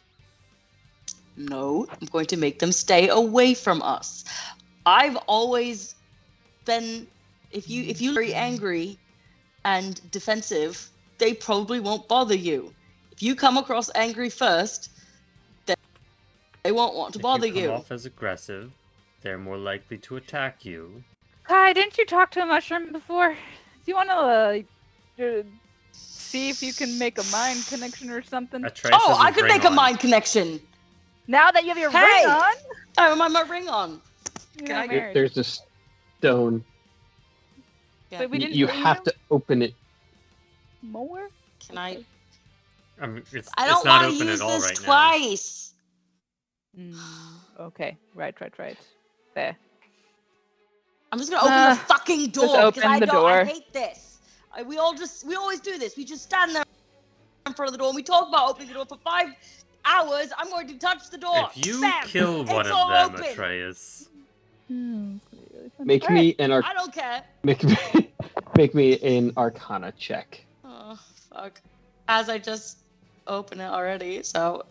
No, I'm going to make them stay away from us. I've always been, if you're very angry and defensive, they probably won't bother you. If you come across angry first, then they won't want to bother If you you. come off as aggressive, they're more likely to attack you. Kai, didn't you talk to a mushroom before? Do you want to see if you can make a mind connection or something? Atreus Oh, has his I could ring make a on. mind connection. Now that you have your Hey! ring on, I have my ring on. you're Can not I- married. There's a stone. Yeah. Wait, we didn't You put have to open it. more. Can I? I mean, it's I don't not want to open use at all this right now. twice. Okay, right. There. I'm just gonna open the fucking door just because open the I door. hate this. We always do this. We just stand there in front of the door and we talk about opening the door for 5 hours. I'm going to touch the door. If you Bam! kill one It's of all them, open. Atreus, Make me an I don't care. make me an Arcana check. Oh fuck! As I just open it already, so.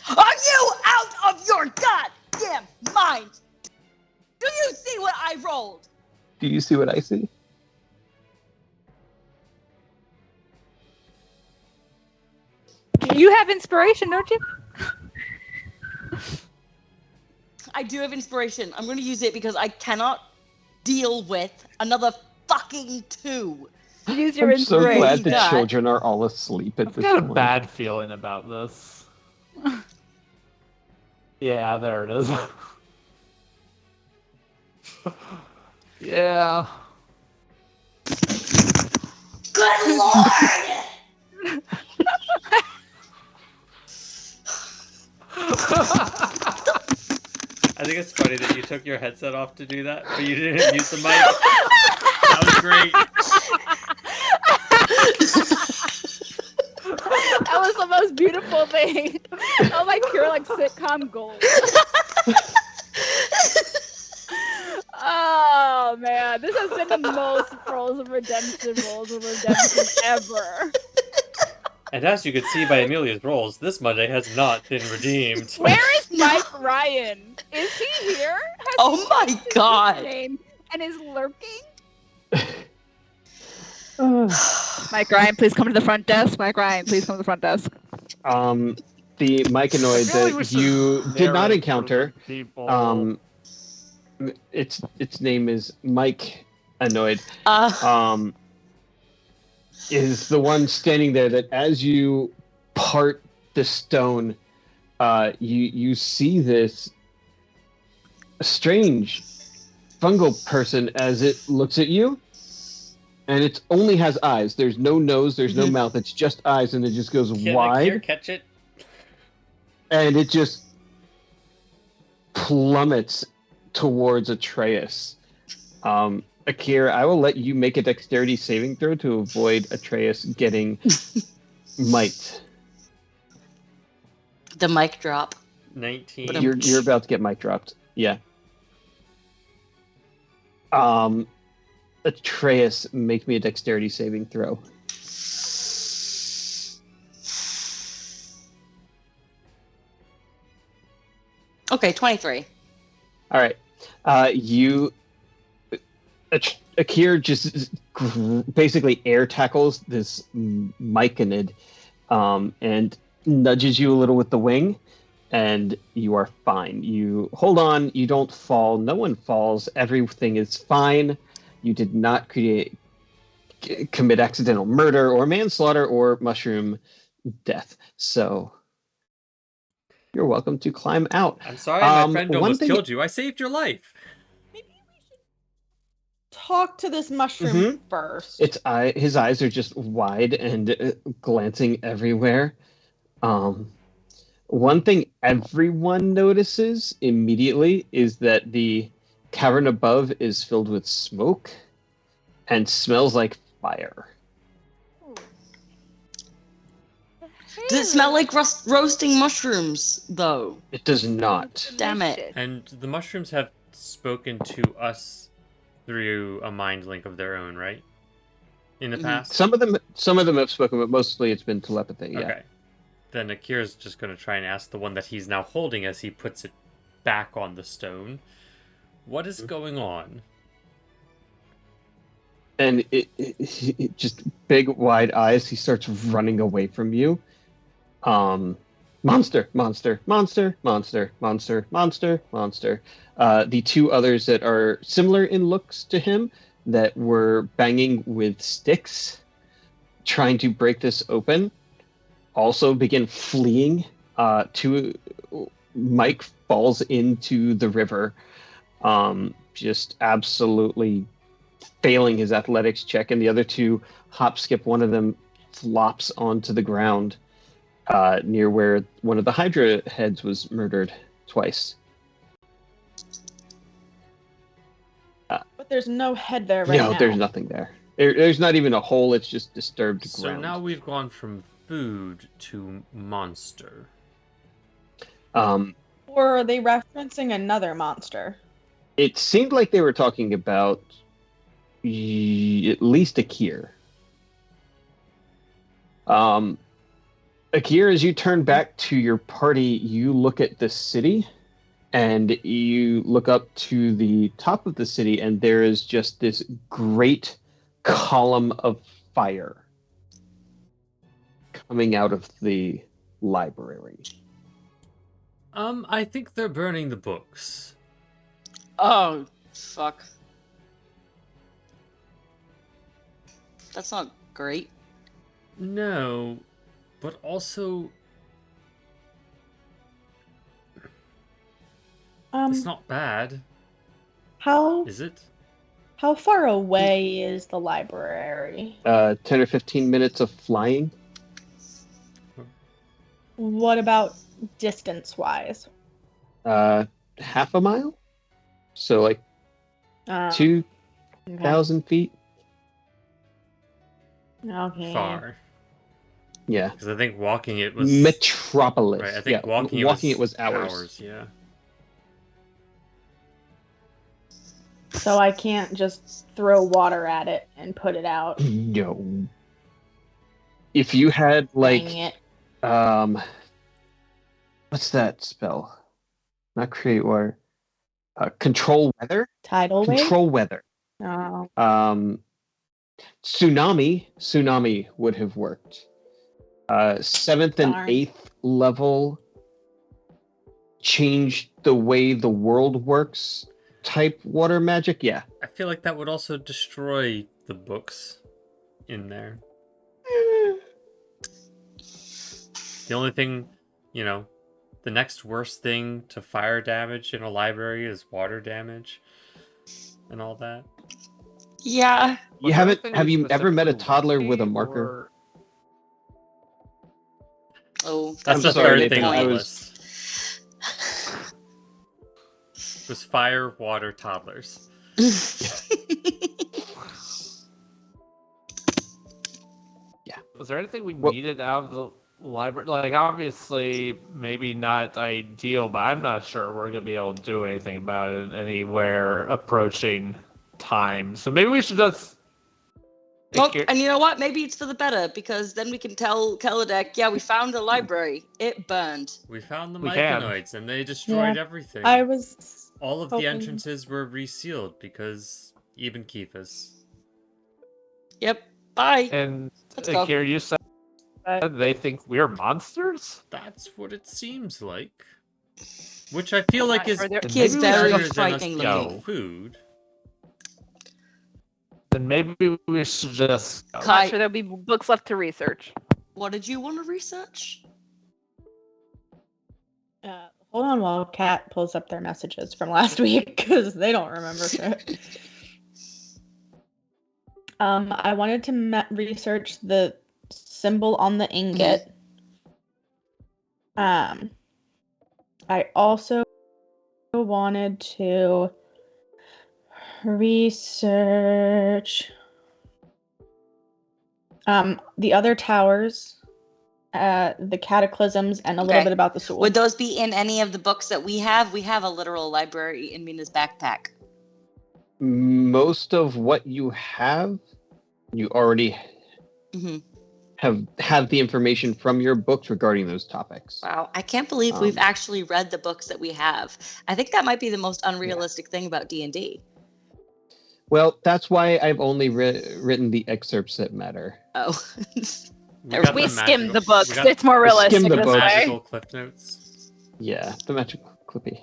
Are you out of your goddamn mind? Do you see what I rolled? Do you see what I see? You have inspiration, don't you? I do have inspiration. I'm going to use it because I cannot deal with another fucking 2. Use your I'm so inspiration. glad the God. children are all asleep at I've this got a point. bad feeling about this. Yeah, there it is. Yeah. Good lord! I think it's funny that you took your headset off to do that, but you didn't mute the mic. That was great. That was the most beautiful thing. Oh my pure like sitcom gold. Oh man, this has been the most rolls of redemption ever. And as you can see by Amelia's rolls, this Monday has not been redeemed. Where is Mike Ryan? Is he here? Has Oh he my changed his God. name and is lurking? Mike Ryan, please come to the front desk. Mike Ryan, please come to the front desk. The myconoid I really that wish the you did not narrator encounter. people- Its name is Mike Anoid. Uh, Is the one standing there that as you part the stone, you see this strange fungal person as it looks at you, and it only has eyes. There's no nose, there's no Mhm. mouth. It's just eyes, and it just goes Can wide, Akir catch it? and it just plummets towards Atreus. Akir, I will let you make a dexterity saving throw to avoid Atreus getting might. the mic drop. 19. But You're about to get mic dropped. Yeah. Atreus, make me a dexterity saving throw. Okay, 23. All right. Akir just basically air tackles this myconid and nudges you a little with the wing, and you are fine. You hold on. You don't fall. No one falls. Everything is fine. You did not commit accidental murder or manslaughter or mushroom death. So you're welcome to climb out. I'm sorry my friend one almost thing- killed you. I saved your life. Talk to this mushroom first. His eyes are just wide and glancing everywhere. One thing everyone notices immediately is that the cavern above is filled with smoke and smells like fire. Does it smell like roasting mushrooms, though? It does not. Damn it. And the mushrooms have spoken to us through a mind link of their own, right? In the Mhm. past? Some of them have spoken, but mostly it's been telepathy. Yeah. Okay. Then Akira's just going to try and ask the one that he's now holding as he puts it back on the stone. What is going on? And it just big wide eyes. He starts running away from you. Monster, monster, monster, monster, monster, monster, monster. The two others that are similar in looks to him that were banging with sticks, trying to break this open, also begin fleeing. Mike falls into the river, just absolutely failing his athletics check, and the other two hop skip. One of them flops onto the ground near where one of the Hydra heads was murdered twice. But there's no head there right now. No, there's nothing there. There's not even a hole. It's just disturbed ground. So now we've gone from food to monster. Or are they referencing another monster? It seemed like they were talking about at least Akir. Akir, as you turn back to your party, you look at the city, and you look up to the top of the city, and there is just this great column of fire coming out of the library. I think they're burning the books. Oh, fuck. That's not great. No, but also it's not bad, How is it? how far away is the library? 10 or 15 minutes of flying. What about distance-wise? Half a mile? So like Okay. 2,000 feet? Okay. Far. Yeah. Because I think walking it was Metropolis. right. I think yeah, walking it was hours. Yeah. So I can't just throw water at it and put it out. No. If you had like Dang it. what's that spell? Not create water. Control weather? Tidal wave? Control weather. Oh. Tsunami would have worked. 7th and Darn. 8th level changed the way the world works type water magic. Yeah. I feel like that would also destroy the books in there. The only thing, the next worst thing to fire damage in a library is water damage and all that. Yeah. Have you ever met a toddler with a marker? Oh, That's I'm the sorry, third thing Nathan, on the I list. Was fire, water, toddlers. Was there anything we needed out of the library? Like, obviously, maybe not ideal, but I'm not sure we're going to be able to do anything about it anywhere approaching time. So maybe we should just... Well, and you know what? Maybe it's for the better, because then we can tell Keladek, yeah, we found the library. It burned. We found the We can. Myconids, and they destroyed everything. I was All of the hoping- entrances were resealed because even Kephas. Yep. Bye. And Let's go. Akira, you said they think we're monsters? That's what it seems like. Which I feel like is Or they're- He is Maybe we very should better than us frightening eating looking. food. Then maybe we should just... I'm not sure there'll be books left to research. What did you want to research? hold on while Kat pulls up their messages from last week because they don't remember shit. I wanted to research the symbol on the ingot. I also wanted to research the other towers, the cataclysms, and a little Okay. bit about the Soul. Would those be in any of the books that we have? We have a literal library in Mina's backpack. Most of what you have, you already Mm-hmm. have the information from your books regarding those topics. Wow, I can't believe we've Um, actually read the books that we have. I think that might be the most unrealistic thing about D&D. Well, that's why I've only written the excerpts that matter. Oh. got We the skimmed magical- the books. we got It's more realistic skimmed the this books. way. magical cliff notes. Yeah, the magical Clippy.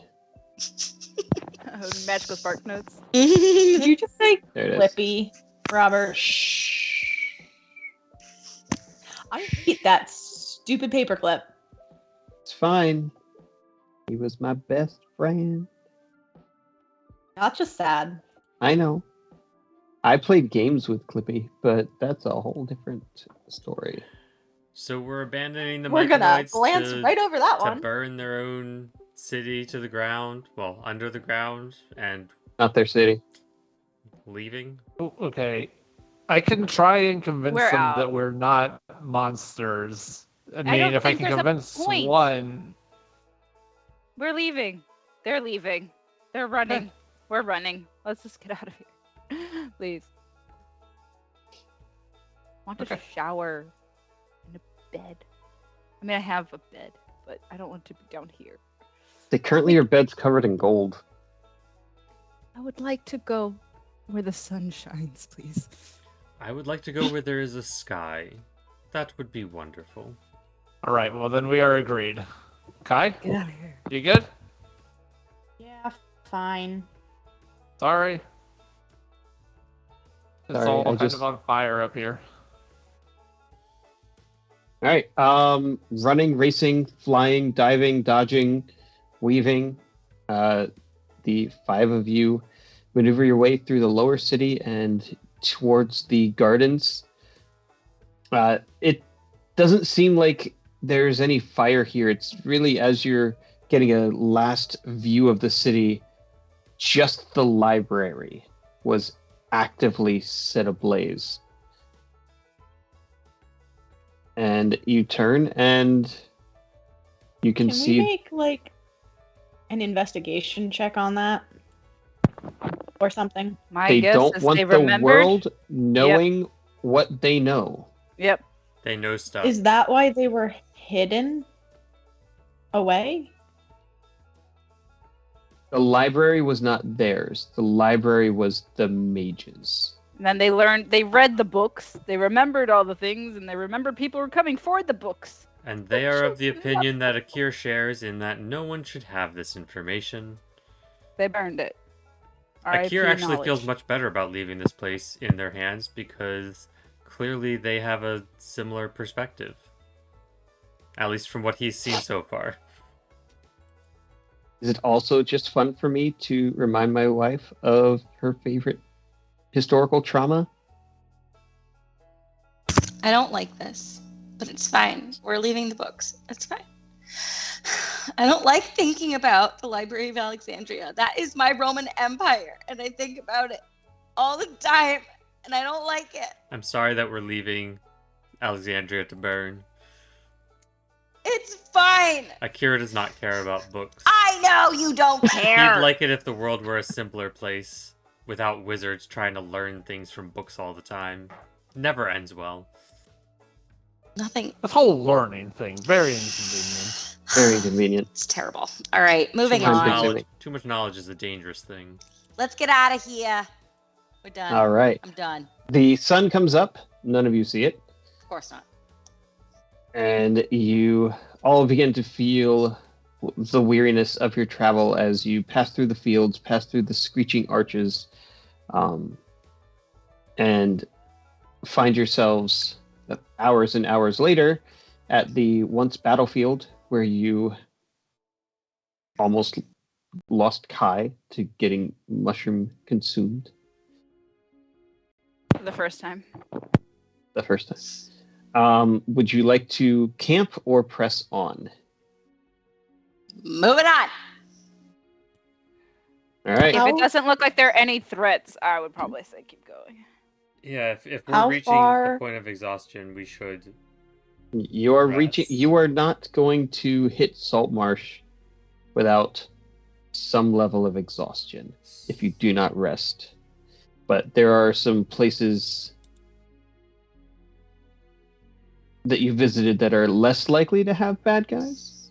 Magical spark notes. Did you just say There it is. Clippy, Robert? I hate that stupid paperclip. It's fine. He was my best friend. Not just sad. I know. I played games with Clippy, but that's a whole different story. So we're abandoning the We're gonna Myconoids glance to, right over that to one. burn their own city to the ground, well, under the ground, and Not their city. leaving. Okay. I can try and convince We're them out. that we're not monsters. I don't mean, if I think can there's a convince point. one. We're leaving. They're leaving. They're running. We're running. Let's just get out of here. Please. I want to Okay. shower in a bed. I mean, I have a bed, but I don't want to be down here. Currently, your bed's covered in gold. I would like to go where the sun shines, please. I would like to go where there is a sky. That would be wonderful. All right, well, then we are agreed. Kai, Get out of here. you good? Yeah, fine. Sorry. It's Sorry, all I kind just- of on fire up here. All right. Running, racing, flying, diving, dodging, weaving. The 5 of you maneuver your way through the lower city and towards the gardens. It doesn't seem like there's any fire here. It's really, as you're getting a last view of the city, just the library was actively set ablaze. And you turn and you can Can see we make like an investigation check on that? Or something? My they guess don't is want they the remembered. world knowing what they know. Yep. They know stuff. Is that why they were hidden away? The library was not theirs. The library was the mages. And then they read the books, they remembered all the things, and they remembered people were coming for the books. And they are of the opinion that Akir shares in that no one should have this information. They burned it. R.I.P. Akir actually knowledge. feels much better about leaving this place in their hands because clearly they have a similar perspective. At least from what he's seen so far. Is it also just fun for me to remind my wife of her favorite historical trauma? I don't like this, but it's fine. We're leaving the books. It's fine. I don't like thinking about the Library of Alexandria. That is my Roman Empire, and I think about it all the time, and I don't like it. I'm sorry that we're leaving Alexandria to burn. It's fine. Akira does not care about books. I know you don't care. He'd like it if the world were a simpler place, without wizards trying to learn things from books all the time. Never ends well. Nothing. This whole learning thing, very inconvenient. Very convenient. It's terrible. All right, moving Sometimes on. it's- consuming. Too much knowledge is a dangerous thing. Let's get out of here. We're done. All right. I'm done. The sun comes up. None of you see it. Of course not. And you all begin to feel the weariness of your travel as you pass through the fields, pass through the screeching arches, and find yourselves hours and hours later at the once battlefield where you almost lost Kai to getting mushroom consumed For the first time. the first time. Would you like to camp or press on? Moving on. All right. If it doesn't look like there are any threats, I would probably say keep going. Yeah, if we're How reaching far- the point of exhaustion, we should. You are reaching. Rest. You are not going to hit Salt Marsh without some level of exhaustion if you do not rest. But there are some places that you visited that are less likely to have bad guys.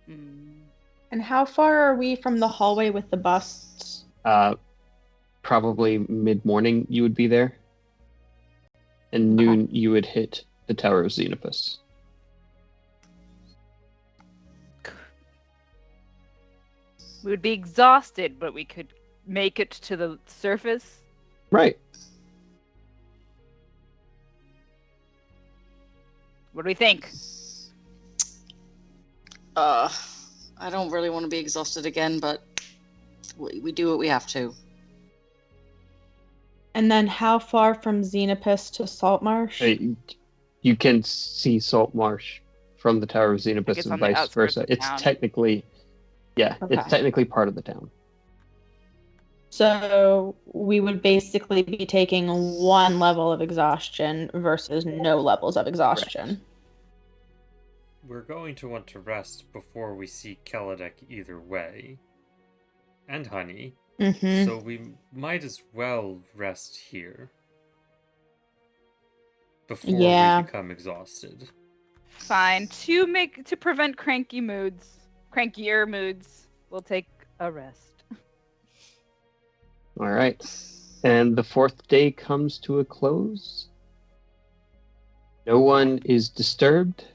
And how far are we from the hallway with the busts? Probably mid-morning you would be there. And noon you would hit the Tower of Xenopus. We would be exhausted, but we could make it to the surface. Right. What do we think? I don't really want to be exhausted again, but we do what we have to. And then how far from Xenopus to Saltmarsh? You can see Saltmarsh from the Tower of Xenopus it's and on the vice outskirts versa. of It's town. technically, it's Okay. technically part of the town. So we would basically be taking 1 level of exhaustion versus no levels of exhaustion. We're going to want to rest before we see Kaladek either way. And Honey. Mm-hmm. So we might as well rest here. Before Yeah. we become exhausted. Fine. To prevent crankier moods, we'll take a rest. All right. And the 4th day comes to a close. No one is disturbed.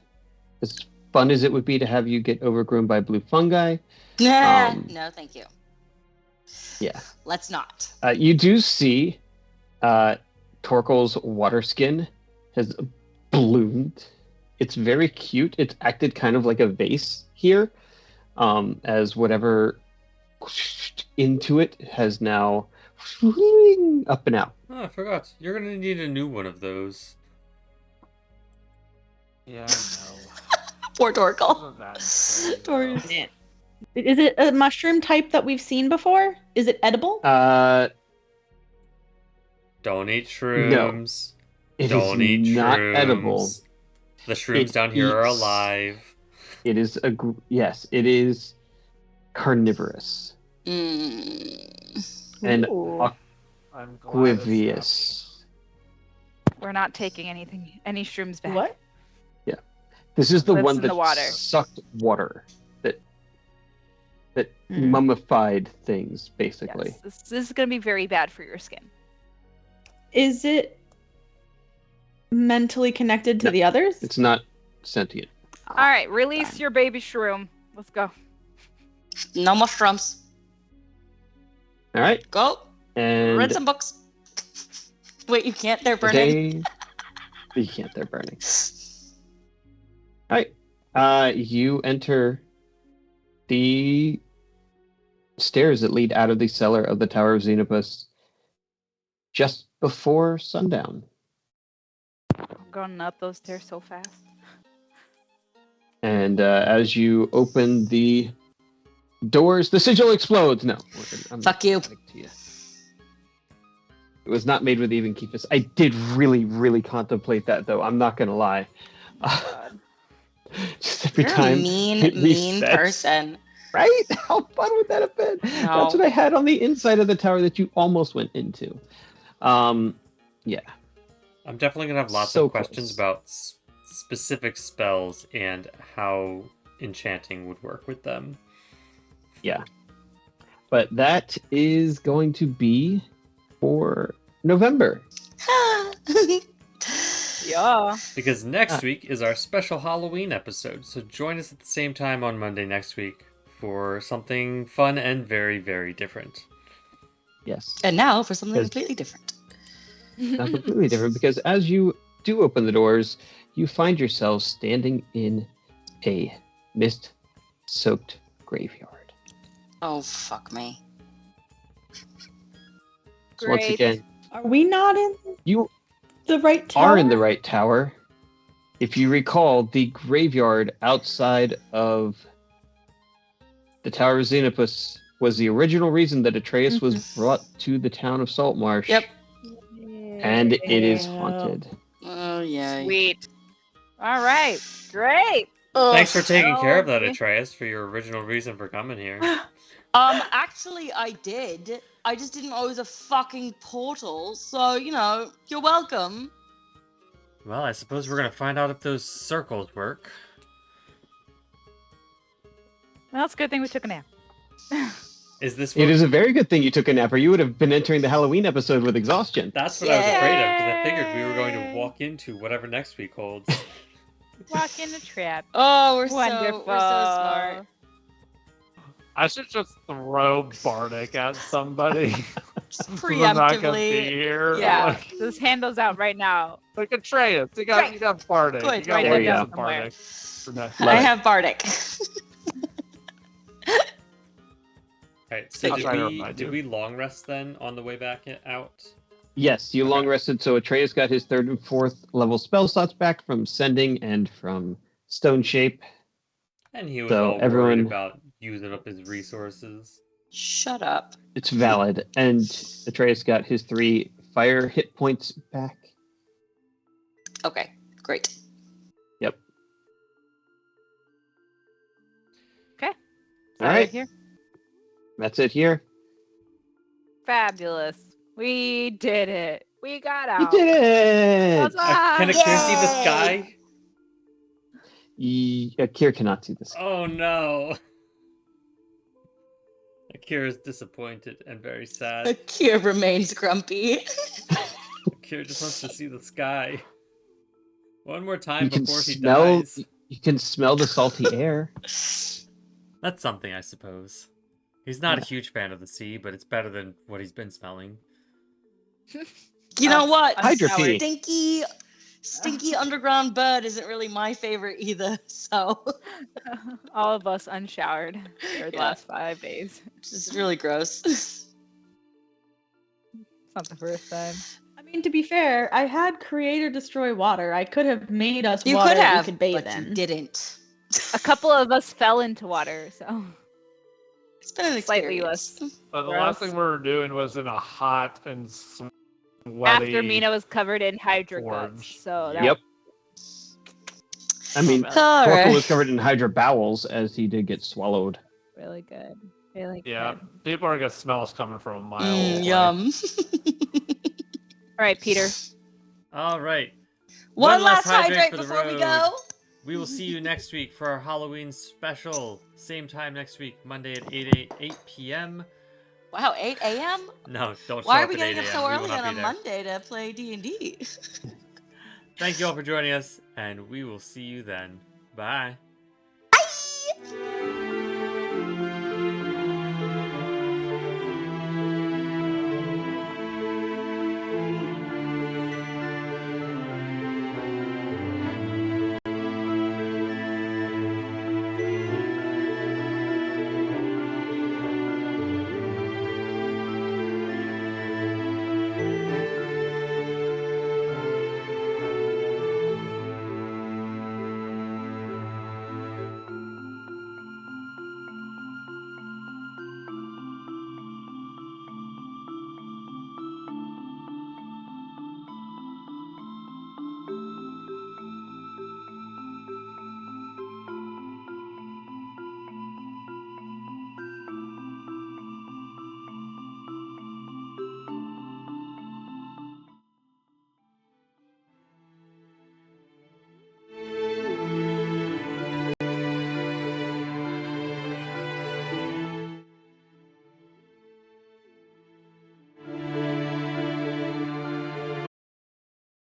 As fun as it would be to have you get overgrown by blue fungi. No, thank you. Yeah. Let's not. You do see Torkel's water skin has bloomed. It's very cute. It's acted kind of like a vase here, as whatever into it has now up and out. Oh, I forgot. You're gonna need a new one of those. Yeah, I know. Poor Torkel. Wasn't that crazy, though? Torkel. Is it a mushroom type that we've seen before? Is it edible? Don't eat shrooms. It Don't is eat not shrooms. edible. The shrooms It down here are eats. alive. It is yes, it is carnivorous and Ooh. I'm glad it's aquavious. We're not taking any shrooms back. What? This is the Lives one in that the water. sucked water, that Mm. mummified things, basically. Yes, this is going to be very bad for your skin. Is it mentally connected to No. the others? It's not sentient. All right, release your baby shroom. Let's go. No mushrooms. All right, Go. and Read some books. Wait, you can't. They're burning. you can't. They're burning. All right, you enter the stairs that lead out of the cellar of the Tower of Xenopus just before sundown. I'm going up those stairs so fast. And as you open the doors, the sigil explodes. No, I'm Fuck you. not to you. It was not made with even Kephis. I did really, really contemplate that, though. I'm not gonna lie. Just every You're time a mean, it mean resets. person. Right? How fun would that have been? No. That's what I had on the inside of the tower that you almost went into. Yeah. I'm definitely gonna have lots So of questions close. about specific spells and how enchanting would work with them. But that is going to be for November. Yeah. Because next week is our special Halloween episode, so join us at the same time on Monday next week for something fun and very, very different. Yes. And now for something Yes. completely different. Not completely different, because as you do open the doors, you find yourselves standing in a mist-soaked graveyard. Oh, fuck me. So once Great. again, Are we not in you the right tower? are in the right tower. If you recall, the graveyard outside of the Tower of Xenopus was the original reason that Atreus was brought to the town of Saltmarsh. Yep. And it is Yeah. haunted. Oh, yeah. Sweet. All right. Great. Thanks for taking care of that, Okay. Atreus, for your original reason for coming here. Actually, I did. I just didn't know it was a fucking portal. So, you're welcome. Well, I suppose we're gonna find out if those circles work. Well, it's a good thing we took a nap. Is this what... It is a very good thing you took a nap, or you would have been entering the Halloween episode with exhaustion. That's what I was afraid of, because I figured we were going to walk into whatever next week holds. Walk in the trap. Oh, we're Wonderful. so smart. I should just throw Bardic at somebody. They're not gonna be Preemptively. here. Yeah. Like, Those handles out right now. like Atreus, you got Bardic. Good, You got right there one you down go. Bardic. For next Love I it. have Bardic. Alright, so I'll try to remind did you. we long rest then on the way back out? Yes, you Okay. long rested, so Atreus got his 3rd and 4th level spell slots back from Sending and from Stone Shape. And he was So all worried everyone- about using up his resources. Shut up. It's valid. And Atreus got his 3 fire hit points back. Okay, great. All right, Here. that's it here. Fabulous. We did it. We got out. You did it! Huzzah! Can Akira see the Yay! sky? Akira cannot see this. Oh no. Akira's disappointed and very sad. Akira remains grumpy. Akira just wants to see the sky. One more time You can before he smell. dies. You can smell the salty air. That's something, I suppose. He's not a huge fan of the sea, but it's better than what he's been smelling. You know what? Hydra Unshowered. pea. Stinky underground bud isn't really my favorite either. So All of us unshowered for the Yeah. last 5 days. this is really gross. It's not the first time. I mean, to be fair, I had Creator destroy water. I could have made us You water could have, we could bathe but you in. didn't. A couple of us fell into water, so It's been an slightly experience. less. But the Gross. last thing we were doing was in a hot and sweaty. After Mina was covered in Hydra Forge. guts, so that Yep. I mean, really, All Torkel right. was covered in Hydra bowels as he did get swallowed. really good. Really Yeah, good. people are gonna smell us coming from a mile away. Yum. All right, Peter. All right. One last hydrate hydrate for the before we road. go. We will see you next week for our Halloween special. Same time next week, Monday at 8 p.m. Wow, 8 a.m. No, don't Why show are up we at 8 getting a.m. up so We will early not on a be there. Monday to play D&D? Thank you all for joining us, and we will see you then. Bye.